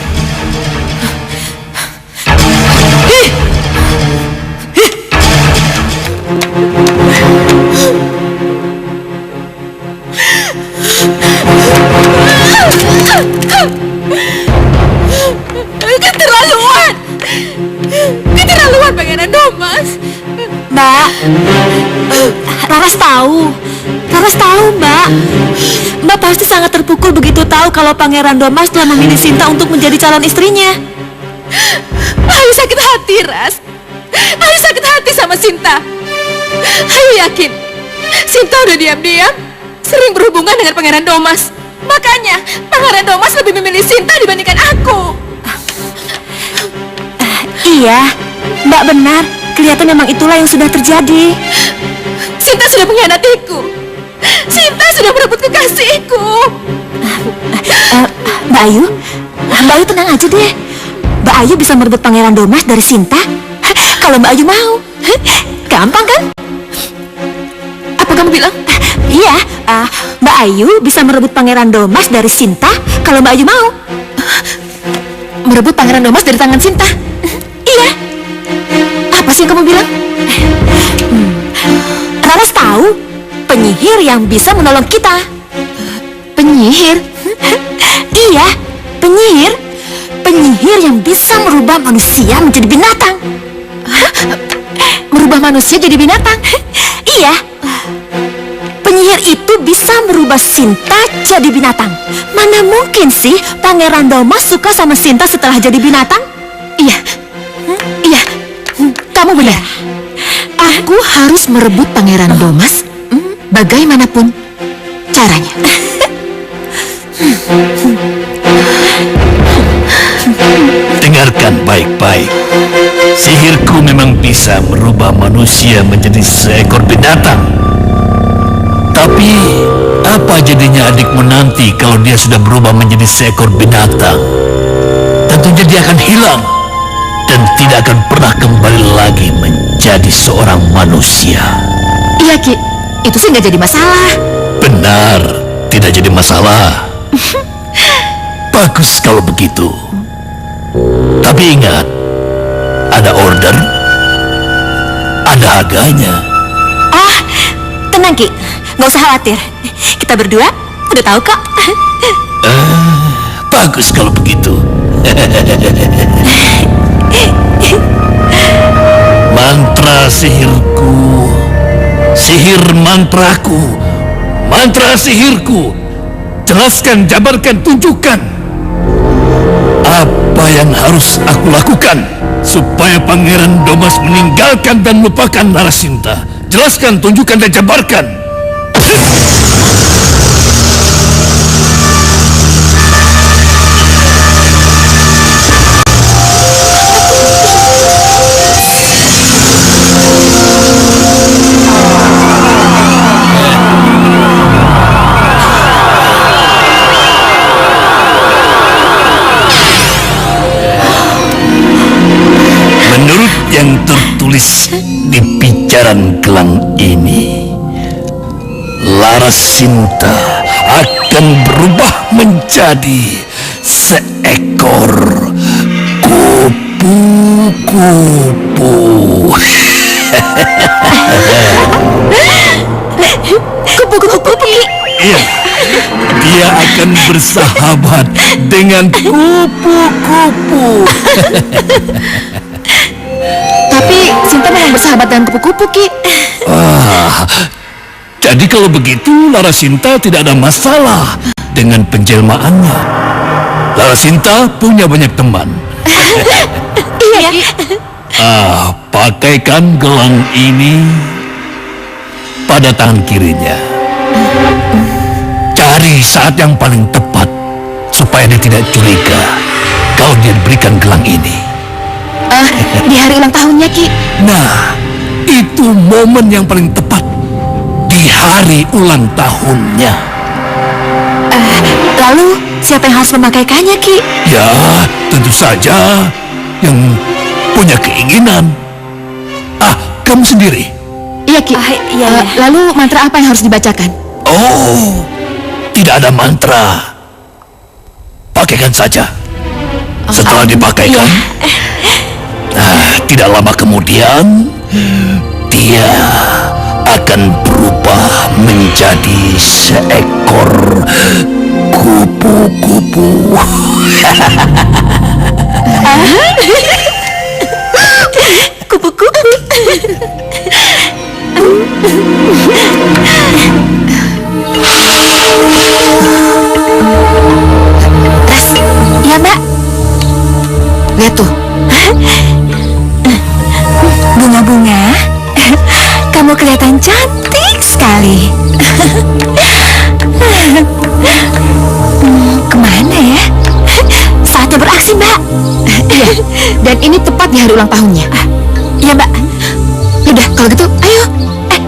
Keterlaluan Pangeran Domas. Mbak, Laras tahu. Laras tahu, Mbak. Mbak pasti sangat terpukul begitu tahu kalau Pangeran Domas telah memilih Sinta untuk menjadi calon istrinya. Ayu sakit hati, Ras. Ayu sakit hati sama Sinta. Ayu yakin Sinta udah diam-diam sering berhubungan dengan Pangeran Domas. Makanya Pangeran Domas lebih memilih Sinta dibandingkan aku. Iya, Mbak benar. Kelihatan memang itulah yang sudah terjadi. Sinta sudah mengkhianatiku. Sinta sudah merebut kekasihku. Mbak Ayu tenang aja deh. Mbak Ayu bisa merebut Pangeran Domas dari Sinta kalau Mbak Ayu mau. Gampang kan? Apa kamu bilang? Iya, Mbak Ayu bisa merebut Pangeran Domas dari Sinta kalau Mbak Ayu mau. Merebut Pangeran Domas dari tangan Sinta? Iya. Apa sih yang kamu bilang? Laras tahu penyihir yang bisa menolong kita. Penyihir? Iya, penyihir. Penyihir yang bisa merubah manusia menjadi binatang. Merubah manusia jadi binatang? Iya. Penyihir itu bisa merubah Sinta jadi binatang. Mana mungkin sih Pangeran Domas suka sama Sinta setelah jadi binatang? Iya. Iya. Kamu benar. Aku harus merebut Pangeran Domas bagaimanapun caranya. Dengarkan baik-baik. Sihirku memang bisa merubah manusia menjadi seekor binatang. Tapi apa jadinya adikmu nanti kalau dia sudah berubah menjadi seekor binatang? Tentunya dia akan hilang dan tidak akan pernah kembali lagi menjadi seorang manusia. Iya, Ki. Itu sih nggak jadi masalah. Benar, tidak jadi masalah. Bagus kalau begitu. Tapi ingat, ada order, ada harganya. Oh, tenang Ki, nggak usah khawatir. Kita berdua udah tahu kok. Bagus kalau begitu. Mantra sihirku, sihir mantraku, mantra sihirku. Jelaskan, jabarkan, tunjukkan. Apa yang harus aku lakukan supaya Pangeran Domas meninggalkan dan melupakan Narasinta? Jelaskan, tunjukkan, dan jabarkan. pancaran gelang ini, Larasinta akan berubah menjadi seekor kupu-kupu. Kupu-kupu. Iya, dia akan bersahabat dengan kupu-kupu. Tapi Sinta memang bersahabat dengan kupu-kupu, Ki. Jadi kalau begitu Larasinta tidak ada masalah dengan penjelmaannya. Larasinta punya banyak teman. Iya, Ki. Pakaikan gelang ini pada tangan kirinya. Cari saat yang paling tepat supaya dia tidak curiga kalau dia diberikan gelang ini. Di hari ulang tahunnya, Ki. Nah, itu momen yang paling tepat. Di hari ulang tahunnya. Lalu, siapa yang harus memakaikannya, Ki? Ya, tentu saja yang punya keinginan. Kamu sendiri. Iya, Ki. Iya. Lalu mantra apa yang harus dibacakan? Oh, tidak ada mantra. Pakaikan saja. Setelah dipakaikan, tidak lama kemudian dia akan berubah menjadi seekor kupu-kupu. Kupu-kupu. Iya, Mbak. Lihat tuh. Bunga-bunga, kamu kelihatan cantik sekali. Kemana ya? Saatnya beraksi, Mbak. Iya, dan ini tepat di hari ulang tahunnya. Iya, Mbak. Yaudah, kalau gitu, ayo.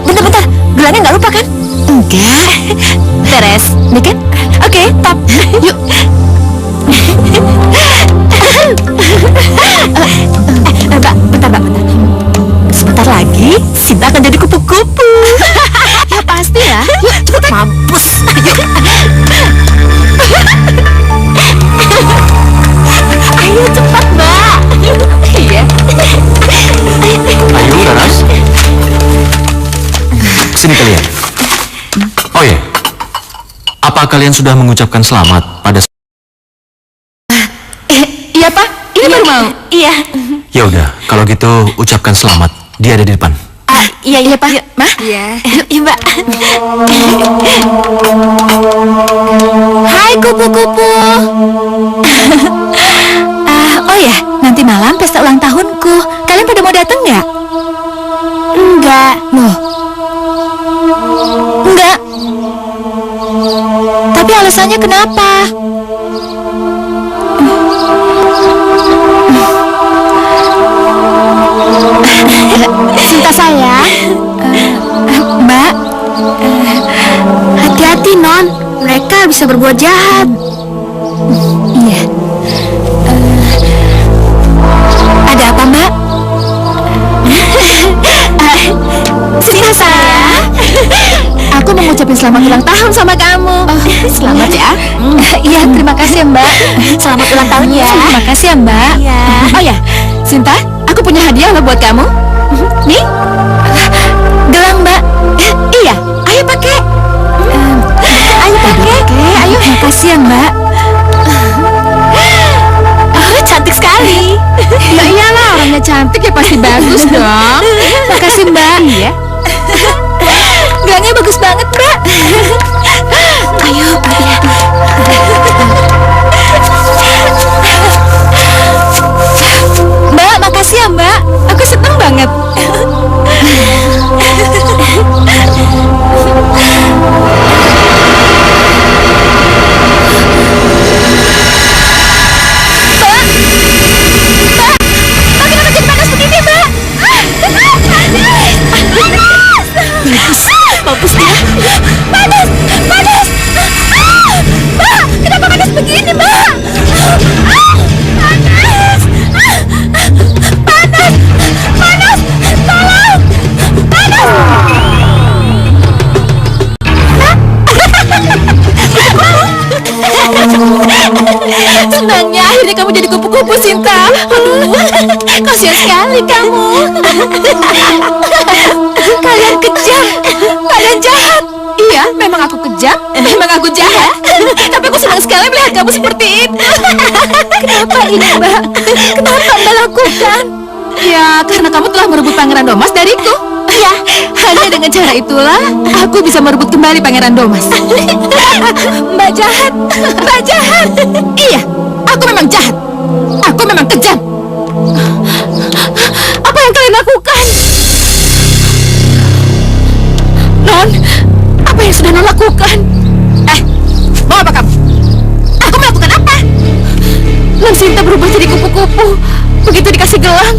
Bentar-bentar. Gelangnya nggak lupa kan? Enggak. Beres. Ini kan? Oke, top. Yuk. Mbak, bentar. Sebentar lagi, Sinta akan jadi kupu-kupu. Ya pasti ya. Yuk, cepetan. Mampus. Ayo cepat, Mbak. Iya. Ayo, Laras. Sini kalian. Oh ya, apa kalian sudah mengucapkan selamat pada... Iya, Pak. Ini baru mau. Iya. Ya udah, kalau gitu ucapkan selamat. Dia ada di depan. Iya, Pak. Mah? Iya. Iya, Mbak. Hai, kupu-kupu. Oh ya, nanti malam pesta ulang tahunku. Kalian pada mau datang nggak? Enggak. Loh, Enggak. Tapi alasannya kenapa? Sinta sayang. Mbak, hati-hati, Non. Mereka bisa berbuat jahat. Iya. Ada apa, Mbak? Sinta sayang. Aku mau ngucapin selamat ulang tahun sama kamu. Selamat ya. Iya, terima kasih ya, Mbak. Selamat ulang tahun ya. Terima kasih ya, Mbak. Iya. Oh ya, Sinta, aku punya hadiah loh buat kamu. Nih, Gelang, Mbak. iya, ayo pakai. Ayo pakai. Ayo. Makasih ya, Mbak. Oh, cantik sekali. Ya iyalah, orangnya cantik ya pasti bagus dong. Makasih, Mbak. Iya. Gelangnya bagus banget, Mbak. Ayo. Mbak, makasih ya, Mbak. Aku seneng banget. Mampus dia. Panas. Mbak, kenapa panas begini, Mbak? Panas. Tolong. Kasihan sekali kamu. Kalian kejam. Kalian jahat. Iya, memang aku kejam. Memang aku jahat. Tapi aku senang sekali melihat kamu seperti itu. Kenapa ini, Mbak? Kenapa Mbak lakukan? Ya, karena kamu telah merebut Pangeran Domas dariku. Ya, hanya dengan cara itulah aku bisa merebut kembali Pangeran Domas. Mbak jahat. Mbak jahat. Iya, aku memang jahat. Aku memang kejam. Apa yang kalian lakukan? Non, apa yang sudah Non lakukan? Mau apa kamu? Aku melakukan apa? Non Sinta berubah jadi kupu-kupu. Begitu dikasih gelang,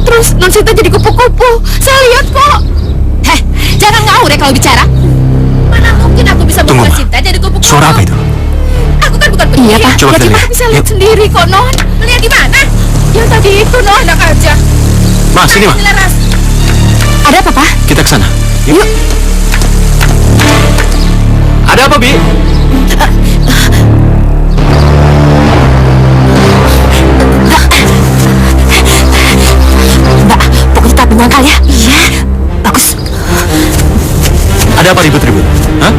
terus Non Sinta jadi kupu-kupu. Saya lihat kok. Jangan ngawur ya kalau bicara. Mana mungkin aku bisa Tunggu, berubah Ma. Sinta jadi kupu-kupu? Suara apa itu? Aku kan bukan penyihir. Iya, Pak. Coba kita lihat. Bisa lihat Yuk. sendiri kok, Non. Lihat di mana? Yang tadi itu, Non. Enak aja. Ma, sini, Ma. Laras. Ada apa, Pak? Kita ke sana. Yuk. Ada apa, Bi? Mbak, pokoknya tak menyangkal ya. Iya. Bagus. Ada apa ribut-ribut? Hah?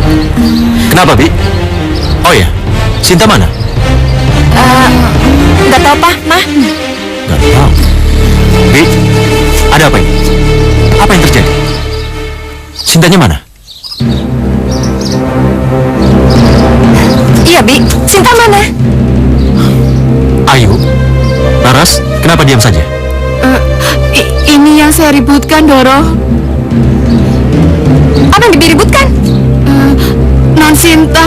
Kenapa, Bi? Oh ya, Sinta mana? Nggak tahu, Pak. Mah. Gak tahu. Bi, ada apa ini? Apa yang terjadi? Sintanya mana? Iya, Bi. Sinta mana? Ayu? Laras, kenapa diam saja? Ini yang saya ributkan, Doro. Apa yang diributkan? Non Sinta.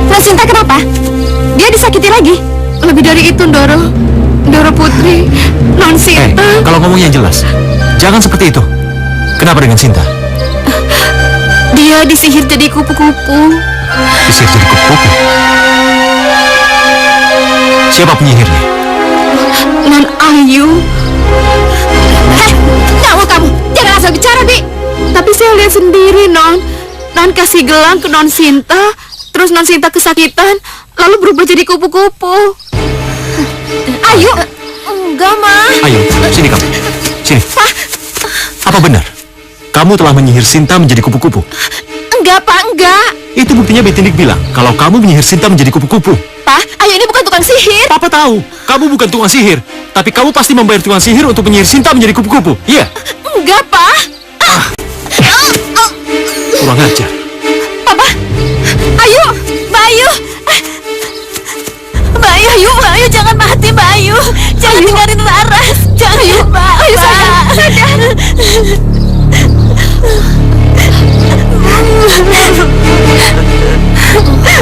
Non Sinta kenapa? Dia disakiti lagi? Lebih dari itu, Doro. Doro Putri, Non Sinta. Kalau ngomongnya jelas, jangan seperti itu. Kenapa dengan Sinta? Dia disihir jadi kupu-kupu. Disihir jadi kupu-kupu. Siapa penyihirnya? Non Ayu. Ngawur kamu. Jangan asal bicara, Bi. Tapi saya lihat sendiri, Non. Non kasih gelang ke Non Sinta, terus Non Sinta kesakitan, lalu berubah jadi kupu-kupu. Ayu. Enggak, Ma. Ayu, sini kamu. Sini. Apa benar? Kamu telah menyihir Sinta menjadi kupu-kupu? Enggak, Pak, enggak. Itu buktinya Betindik bilang kalau kamu menyihir Sinta menjadi kupu-kupu. Pak, Ayu ini bukan tukang sihir. Papa tahu, kamu bukan tukang sihir. Tapi kamu pasti membayar tukang sihir untuk menyihir Sinta menjadi kupu-kupu. Iya? Enggak, Pak. Kurang ajar. Papa. Ayu, Mbak Ayu. Mbak Ayu, Mbak Ayu jangan mati, Mbak Ayu. Jangan tinggalin Laras. Jangan, Mbak. Ayu sayang, sadar.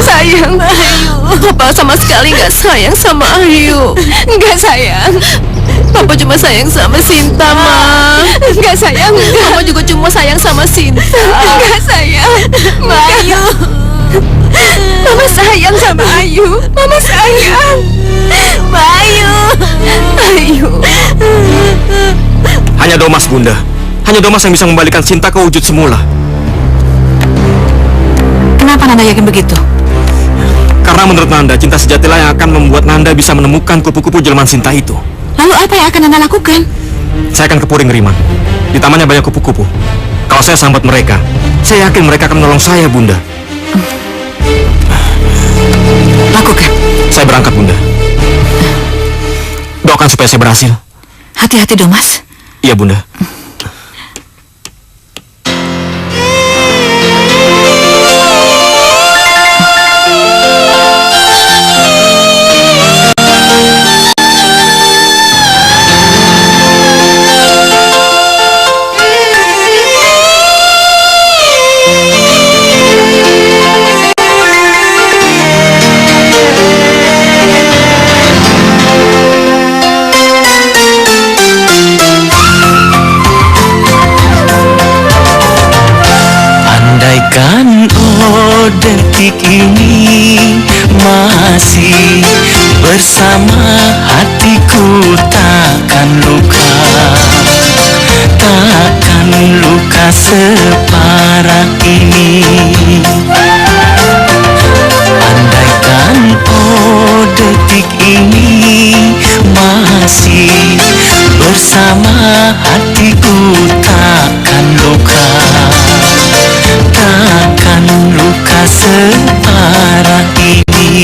Sayang, Ayu. Papa sama sekali nggak sayang sama Ayu. Nggak sayang. Papa cuma sayang sama Sinta, Ma. Nggak sayang. Mama juga cuma sayang sama Sinta. Nggak sayang. Mbak Ayu. Mama sayang sama Ayu. Mama sayang. Mbak Ayu. Ayu. Hanya Domas, Bunda. Hanya Domas yang bisa membalikan Sinta ke wujud semula. Kenapa Nanda yakin begitu? Karena menurut Nanda, cinta sejatilah yang akan membuat Nanda bisa menemukan kupu-kupu jelmaan Sinta itu. Lalu apa yang akan Nanda lakukan? Saya akan ke Puring Riman. Di tamannya banyak kupu-kupu. Kalau saya sambat mereka, saya yakin mereka akan menolong saya, Bunda. Lakukan. Saya berangkat, Bunda. Doakan supaya saya berhasil. Hati-hati, Domas. Iya, Bunda. Andaikan detik ini masih bersama hatiku, takkan luka, takkan luka separah ini. Andaikan detik ini masih bersama hatiku takkan luka, takkan luka separah ini.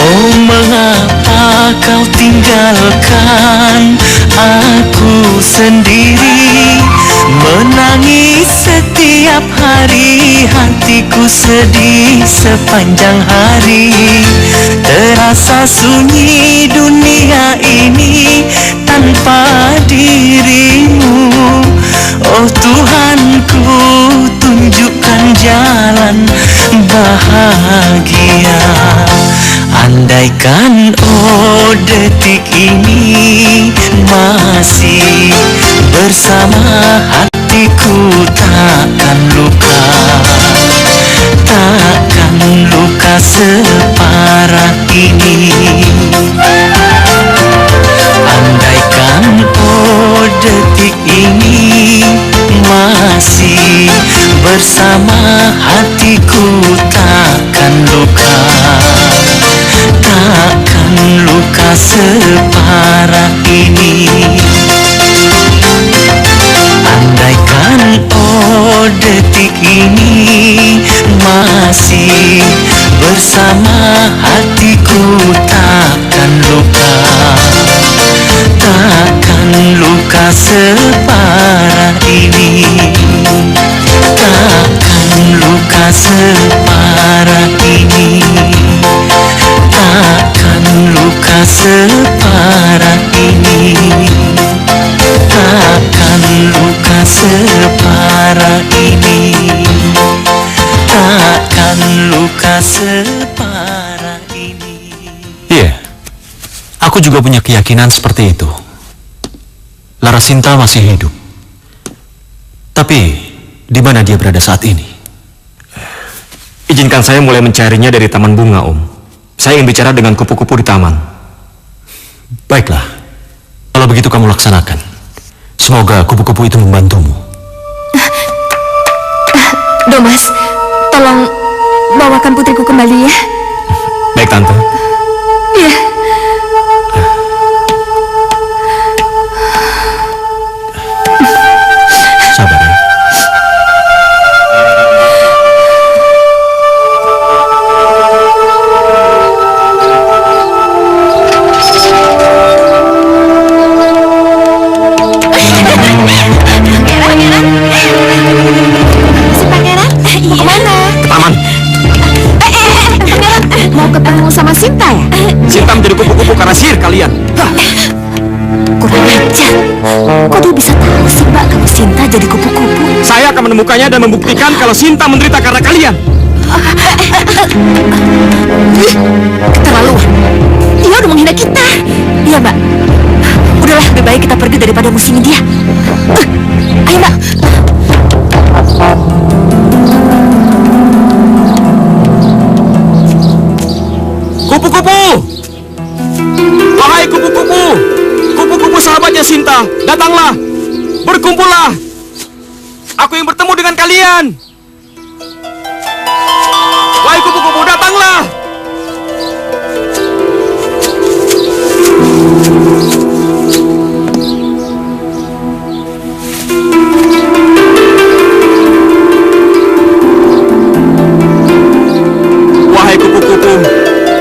Oh, mengapa kau tinggalkan aku sendiri, menangis setiap hari, hatiku sedih sepanjang hari. Terasa sunyi dunia ini tanpa dirimu. Oh Tuhanku, tunjukkan jalan bahagia. Andaikan oh detik ini masih bersama, hatiku takkan luka, takkan luka separah ini. Andaikan oh detik ini masih bersama, hatiku takkan luka, takkan luka separah ini. Andaikan oh detik ini masih bersama, hatiku takkan luka, takkan luka separah ini. Takkan luka separah ini, takkan luka separah ini, takkan luka separah ini, takkan luka separah ini. Iya, aku juga punya keyakinan seperti itu. Larasinta masih hidup. Tapi, di mana dia berada saat ini? Izinkan saya mulai mencarinya dari taman bunga, Om. Saya ingin bicara dengan kupu-kupu di taman. Baiklah, kalau begitu kamu laksanakan. Semoga kupu-kupu itu membantumu. Domas, tolong bawakan putriku kembali ya. Baik, Tante. Iya. Sabar ya. Mau ketemu sama Sinta ya? Sinta menjadi kupu-kupu karena sihir kalian. Kurang ajar. Kok dia bisa tahu sih, Mbak, kalau Sinta jadi kupu-kupu? Saya akan menemukannya dan membuktikan kalau Sinta menderita karena kalian. Keterlaluan. Dia udah menghina kita. Iya, Mbak. Udahlah, lebih baik kita pergi daripada musuhin dia. Ayo, Mbak. Kupu-kupu! Wahai kupu-kupu! Kupu-kupu sahabatnya Sinta, datanglah! Berkumpullah! Aku ingin bertemu dengan kalian! Wahai kupu-kupu, datanglah! Wahai kupu-kupu,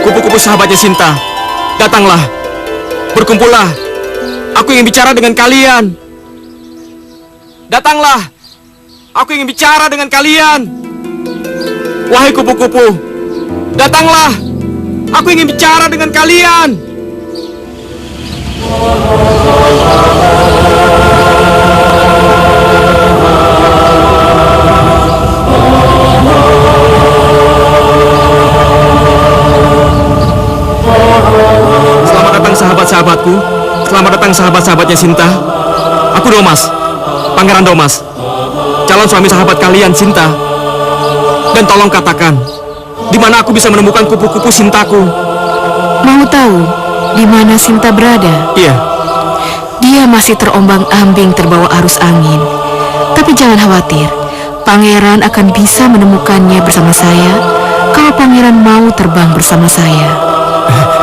kupu-kupu sahabatnya Sinta, datanglah, berkumpullah. Aku ingin bicara dengan kalian. Datanglah, aku ingin bicara dengan kalian. Wahai kupu-kupu, datanglah, aku ingin bicara dengan kalian. Selamat datang sahabat-sahabatku. Selamat datang sahabat-sahabatnya Sinta. Aku Domas, Pangeran Domas, calon suami sahabat kalian Sinta. Dan tolong katakan, di mana aku bisa menemukan kupu-kupu Sintaku? Mau tahu di mana Sinta berada? Iya. Dia masih terombang-ambing terbawa arus angin. Tapi jangan khawatir, Pangeran akan bisa menemukannya bersama saya Pangeran mau terbang bersama saya.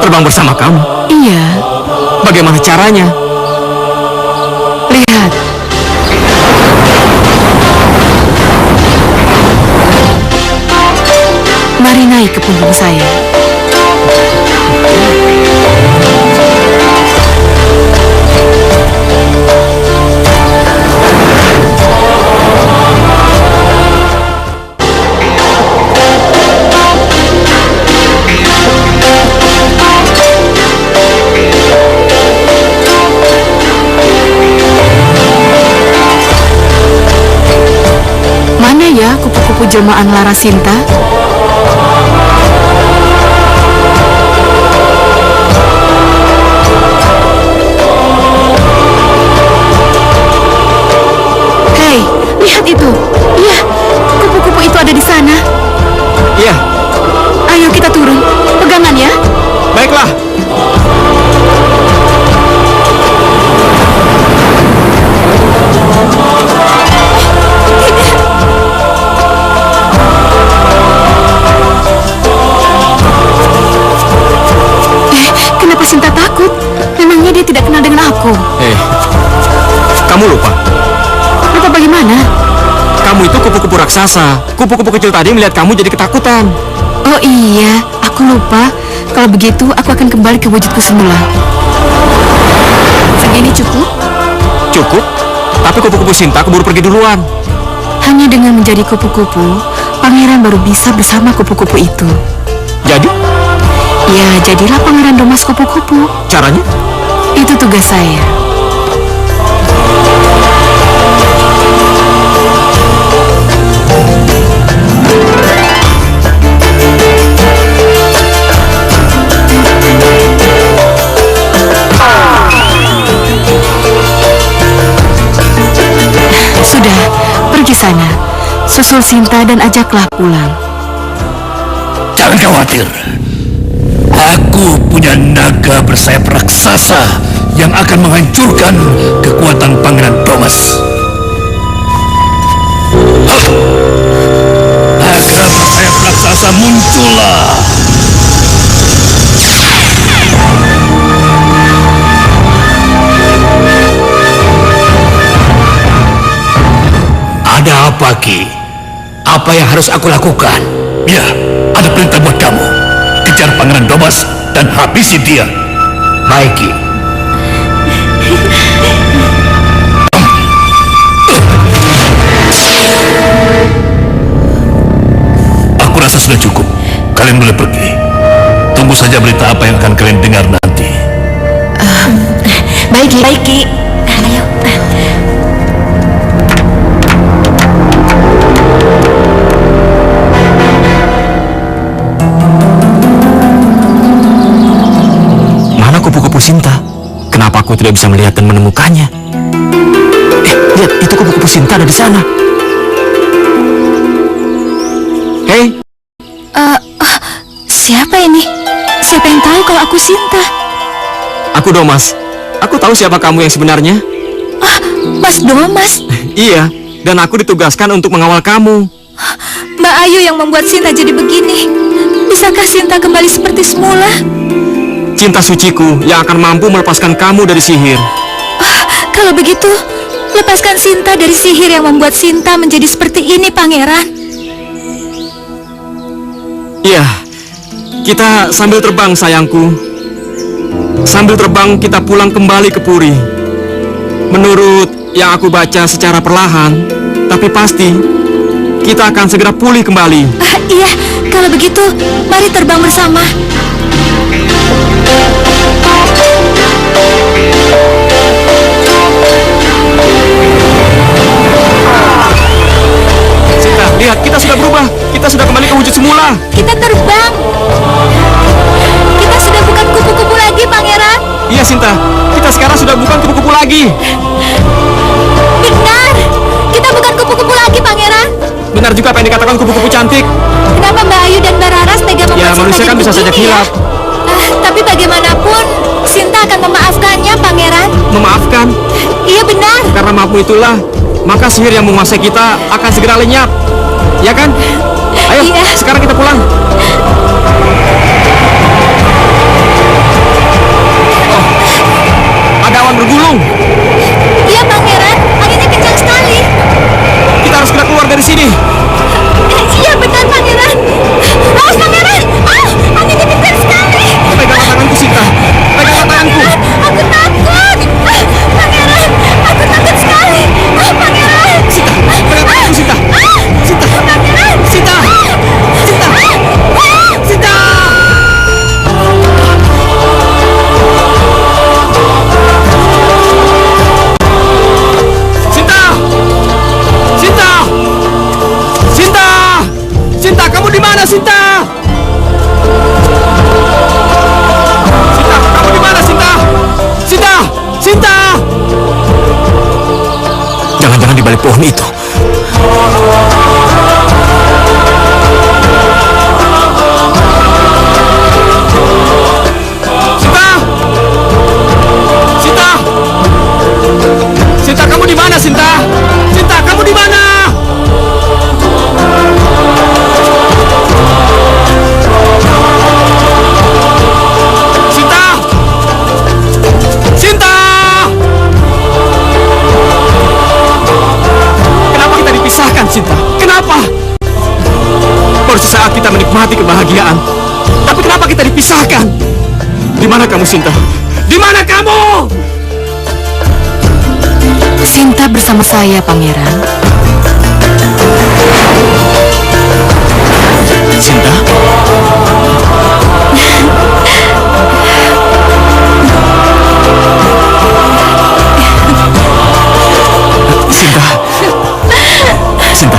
Terbang bersama kamu? Iya. Bagaimana caranya? Lihat. Mari naik ke punggung saya. Mana ya kupu-kupu jelmaan Larasinta? Hei, lihat itu. Iya, kupu-kupu itu ada di sana. Iya. Ayo kita turun. Pegangan ya. Baiklah. Kenapa Sinta takut? Memangnya dia tidak kenal dengan aku? Kamu lupa? Lupa bagaimana? Kamu itu kupu-kupu raksasa. Kupu-kupu kecil tadi melihat kamu jadi ketakutan. Oh iya, aku lupa. Kalau begitu, aku akan kembali ke wujudku semula. Segini cukup? Cukup? Tapi kupu-kupu Sinta keburu pergi duluan. Hanya dengan menjadi kupu-kupu, pangeran baru bisa bersama kupu-kupu itu. Jadi? Ya, jadilah pangeran Domas kupu-kupu. Caranya? Itu tugas saya. Sudah, pergi sana. Susul Sinta dan ajaklah pulang. Jangan khawatir. Aku punya naga bersayap raksasa yang akan menghancurkan kekuatan Pangeran Domas. Naga bersayap raksasa muncullah. Ada apa, Ki? Apa yang harus aku lakukan? Ya, ada perintah buat kamu. Kejar Pangeran Domas dan habisi dia. Baik, Ki. Aku rasa sudah cukup. Kalian boleh pergi. Tunggu saja berita apa yang akan kalian dengar nanti. Baik, Ki. Baik, Ki. Ayo. Mana kupu-kupu Sinta? Kenapa aku tidak bisa melihat dan menemukannya? Lihat, itu kupu-kupu Sinta ada di sana. Hei, Siapa ini? Siapa yang tahu kalau aku Sinta? aku Domas. Aku tahu siapa kamu yang sebenarnya. Mas Domas. Iya, dan aku ditugaskan untuk mengawal kamu. Mbak Ayu yang membuat Sinta jadi begini. Bisakah Sinta kembali seperti semula? Cinta suciku yang akan mampu melepaskan kamu dari sihir. Kalau begitu, lepaskan Sinta dari sihir yang membuat Sinta menjadi seperti ini, Pangeran. Iya, kita sambil terbang sayangku. Sambil terbang kita pulang kembali ke Puri. Menurut yang aku baca secara perlahan, tapi pasti kita akan segera pulih kembali. Iya, kalau begitu, mari terbang bersama. Sinta, lihat, kita sudah berubah. Kita sudah kembali ke wujud semula. Kita terbang. Kita sudah bukan kupu-kupu lagi, Pangeran. Iya, Sinta. Kita sekarang sudah bukan kupu-kupu lagi. Benar. Kita bukan kupu-kupu lagi, Pangeran. Benar juga apa yang dikatakan kupu-kupu cantik. Kenapa Mbak Ayu dan Mbak Raras tega membuat Ya, Sinta manusia kan jadi bisa saja begini, kilap. Tapi bagaimanapun, Sinta akan memaafkannya, Pangeran. Memaafkan. Iya benar. Karena maafmu itulah, maka sihir yang menguasai kita akan segera lenyap. Ya kan? Ayo, Iya. sekarang kita pulang. Ada awan bergulung. Iya, Pangeran. Anginnya kencang sekali. Kita harus segera keluar dari sini. Iya, benar, Pangeran. Awas, Pangeran. Anginnya kencang sekali. Peganglah tanganku, Sinta. Peganglah tanganku. Aku takut. Pangeran, aku takut sekali. Pangeran. Sinta, pegang tanganku, Sinta. Sinta. Pangeran. Sinta. Sinta. Sinta. Sinta. Sinta. Sinta. Sinta, kamu di mana, Sinta? Sinta, kamu di mana, Sinta? Sinta. Sinta. Jangan-jangan di balik pohon itu. Sinta! Sinta! Sinta, kamu di mana, Sinta? Sinta, kamu di mana? Sinta! Sinta! Kenapa kita dipisahkan, Sinta? Kenapa? Baru sesaat kita menikmati kebahagiaan. Tapi kenapa kita dipisahkan? Di mana kamu, Sinta? Di mana kamu? Sinta bersama saya, Pangeran. Sinta? Sinta. Sinta.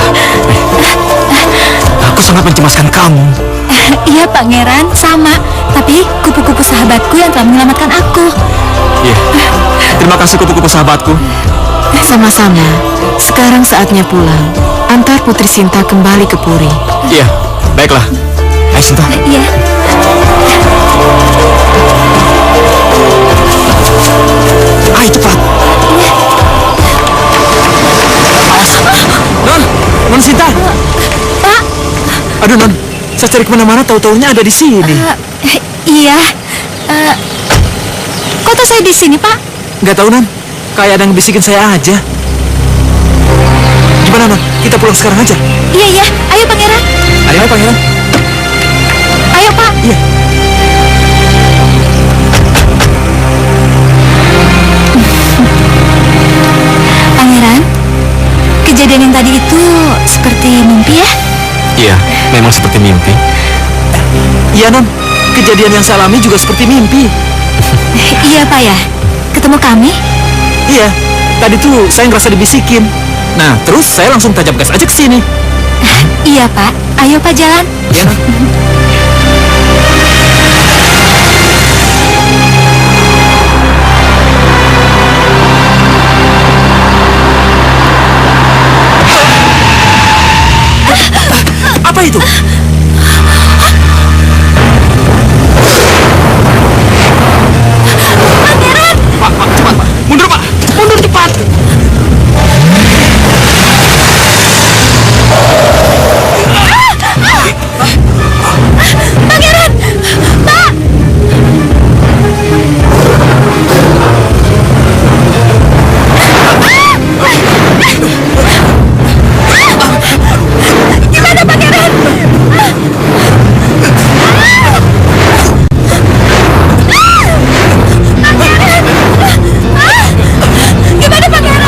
Aku sangat mencemaskan kamu. Iya, Pangeran, sama. Tapi kupu-kupu sahabatku yang telah menyelamatkan aku. Iya. Terima kasih kupu-kupu sahabatku. Sama-sama. Sekarang saatnya pulang. Antar Putri Sinta kembali ke Puri. Iya, baiklah. Ayo, Sinta. Iya. Ayo, cepat. Non, Non Sinta. Pak. Aduh, Non. Saya cari kemana-mana, tahu-taunya ada di sini. Iya. Kok tahu saya di sini, Pak? Nggak tahu, Non. Kayak ada yang bisikin saya aja. Gimana, Non? Kita pulang sekarang aja. Iya, iya. Ayo, Pangeran. Ayo, Pangeran. Ayo, Pak. Iya. Pangeran, kejadian yang tadi itu seperti mimpi ya? Iya, memang seperti mimpi. Iya, Non. Kejadian yang saya alami juga seperti mimpi. Iya, Pak ya. Ketemu kami? Iya, tadi tuh saya ngerasa dibisikin. Nah, terus saya langsung tajam gas aja ke sini. Iya, Pak. Ayo, Pak, jalan. Iya, Non. Apa itu? Pak, cepat, Pak. Mundur, Pak. Mundur cepat. Pangeran! Pak! Gimana, Pangeran? Gimana, Pangeran?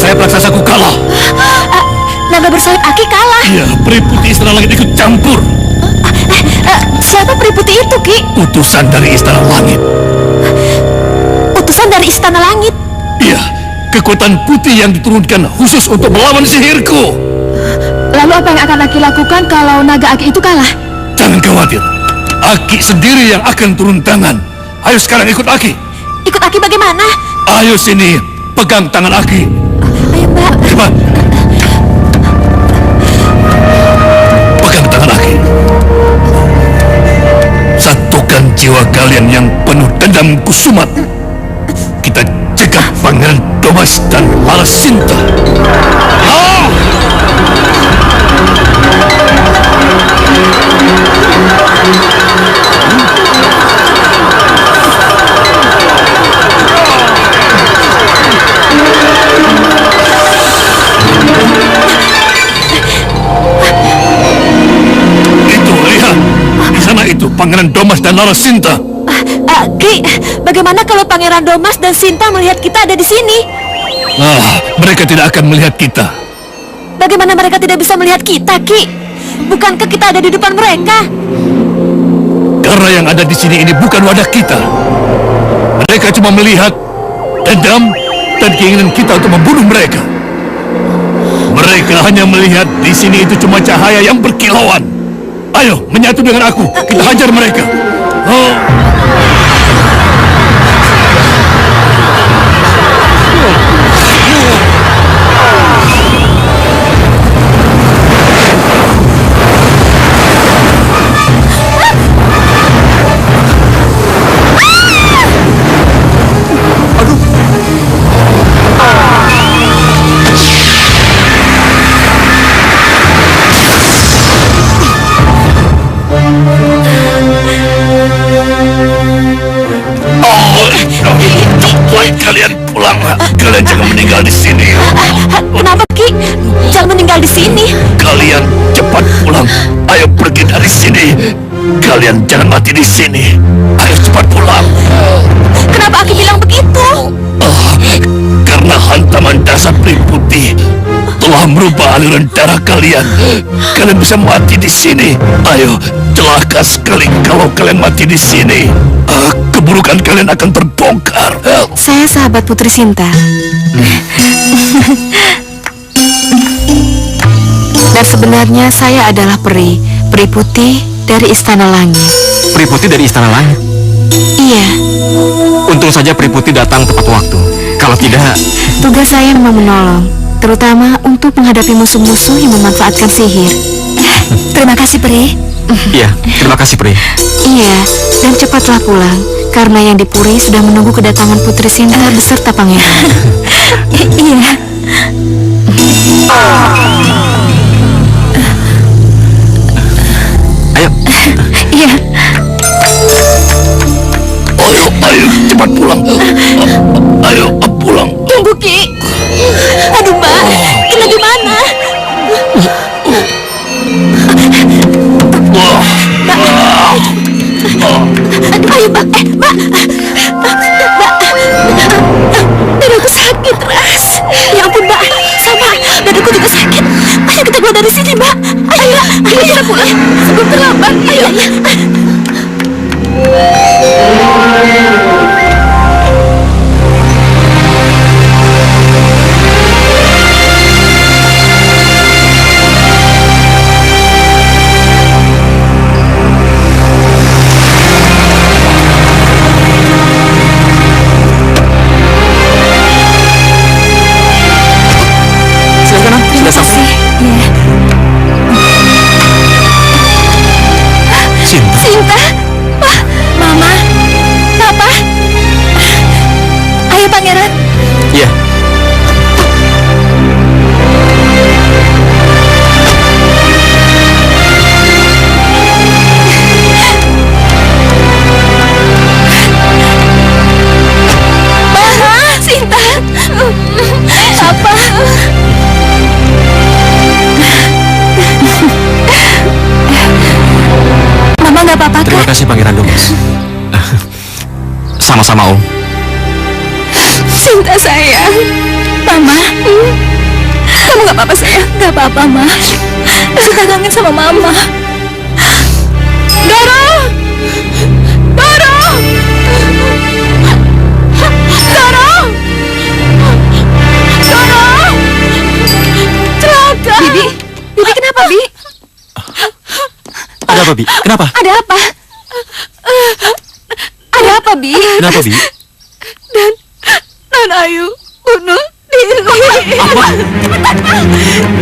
bersayap raksasaku kalah. Naga bersayap Aki kalah. Iya, peri putih Istana Langit ikut campur. Siapa peri putih itu, Ki? Utusan dari Istana Langit. Utusan dari Istana Langit. Iya, kekuatan putih yang diturunkan khusus untuk melawan sihirku. Lalu apa yang akan Aki lakukan kalau naga Aki itu kalah? Jangan khawatir, Aki sendiri yang akan turun tangan. Ayo sekarang ikut Aki. Ikut Aki bagaimana? Ayo sini, pegang tangan Aki. Ayo, Mbak. Cepat. Pegang tangan Aki. Satukan jiwa kalian yang penuh dendam kusumat. Kita cegat Pangeran Domas dan Larasinta. Itu, lihat. Di sana itu Pangeran Domas dan Larasinta. Ki, bagaimana kalau Pangeran Domas dan Sinta melihat kita ada di sini? Mereka tidak akan melihat kita. Bagaimana mereka tidak bisa melihat kita, Ki? Bukankah kita ada di depan mereka? Karena yang ada di sini ini bukan wadah kita. Mereka cuma melihat dendam dan keinginan kita untuk membunuh mereka. Mereka hanya melihat di sini itu cuma cahaya yang berkilauan. Ayo, menyatu dengan aku. Kita hajar mereka. Kalian pulang, kalian jangan meninggal di sini. Kenapa, Ki? Jangan meninggal di sini. Kalian cepat pulang. Ayo pergi dari sini. Kalian jangan mati di sini. Ayo cepat pulang. Kenapa Aki bilang begitu? Karena hantaman dasar peri putih telah merubah aliran darah kalian. Kalian bisa mati di sini. Ayo, celaka sekali kalau kalian mati di sini. Keburukan kalian akan terbongkar. Saya sahabat Putri Sinta. Dan sebenarnya saya adalah peri putih dari Istana Langit. Peri putih dari Istana Langit. Iya, Untung saja peri putih datang tepat waktu. Kalau tidak, tugas saya memang menolong, terutama untuk menghadapi musuh-musuh yang memanfaatkan sihir. Terima kasih, Peri. iya, terima kasih Peri. Iya, dan cepatlah pulang, karena yang di Puri sudah menunggu kedatangan Putri Sinta beserta pangeran. Iya. Ayo. Iya. Ayo, cepat pulang. Ayo, pulang. Tunggu, Ki. Aduh, Mbak. Kita gimana? Ayo, Mbak. Mbak. Mbak. Dadaku sakit, Ras. Ya ampun, Mbak. Sama, dadaku juga sakit. Ayo kita keluar dari sini, Mbak. Ayo, kita pulang. Sebelum terlambat. Ayo. Sudah sampai. Sinta. Sinta. Wah, Mama. Papa. Ayo, Pangeran. Iya. Mama, Sinta. Papa. Mama nggak apa-apa Terima kan? kasih Pangeran Domas. Sama-sama Om. Sinta sayang. Mama, kamu gak apa-apa sayang? Gak apa-apa, Ma. Sinta kangen sama Mama. Doro! Doro! Doro! Doro! Celaka! Bibi kenapa, Bi? Ada apa, Bi? Kenapa? Ada apa? Ada apa, Bi? Kenapa, Bi? Dan Ayu bunuh diri. Apa?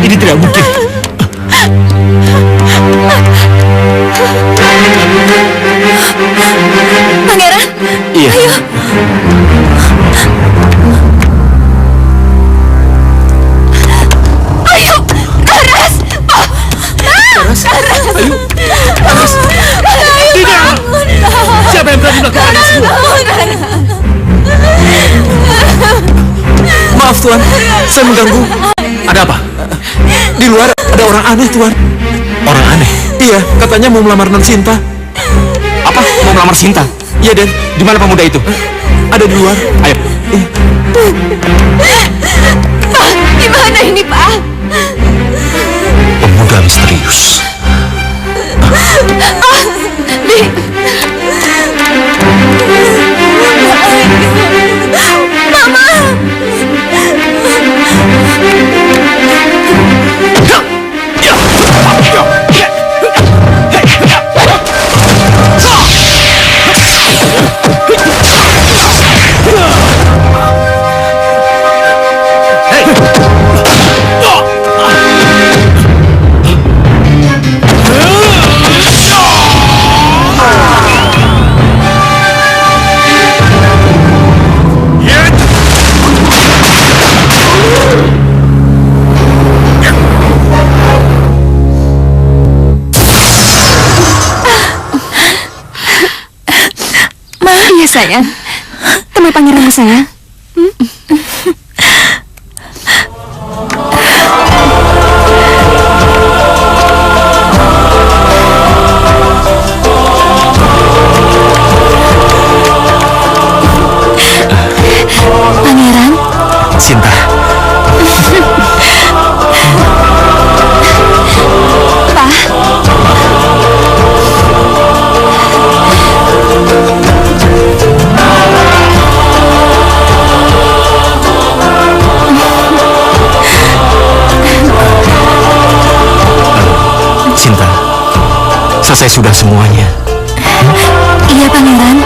Ini tidak mungkin. Pangeran, Iya. ayo. Ayu! Laras! Laras? Ayu! Laras! Tidak! Siapa yang berani melakukan ini semua? Maaf, Tuan. Saya mengganggu. Ada apa? Di luar ada orang aneh, Tuan. Orang aneh? Iya, katanya mau melamar Non Sinta. Apa? Mau melamar Sinta? Iya, Den. Di mana pemuda itu? Ada di luar. Ayo. Pak, gimana ini, Pak? Pemuda misterius. Bi! Mama! Iya sayang. Temui pangeranmu sayang. Pangeran. Sinta. Sinta, selesai sudah semuanya. Iya pangeran.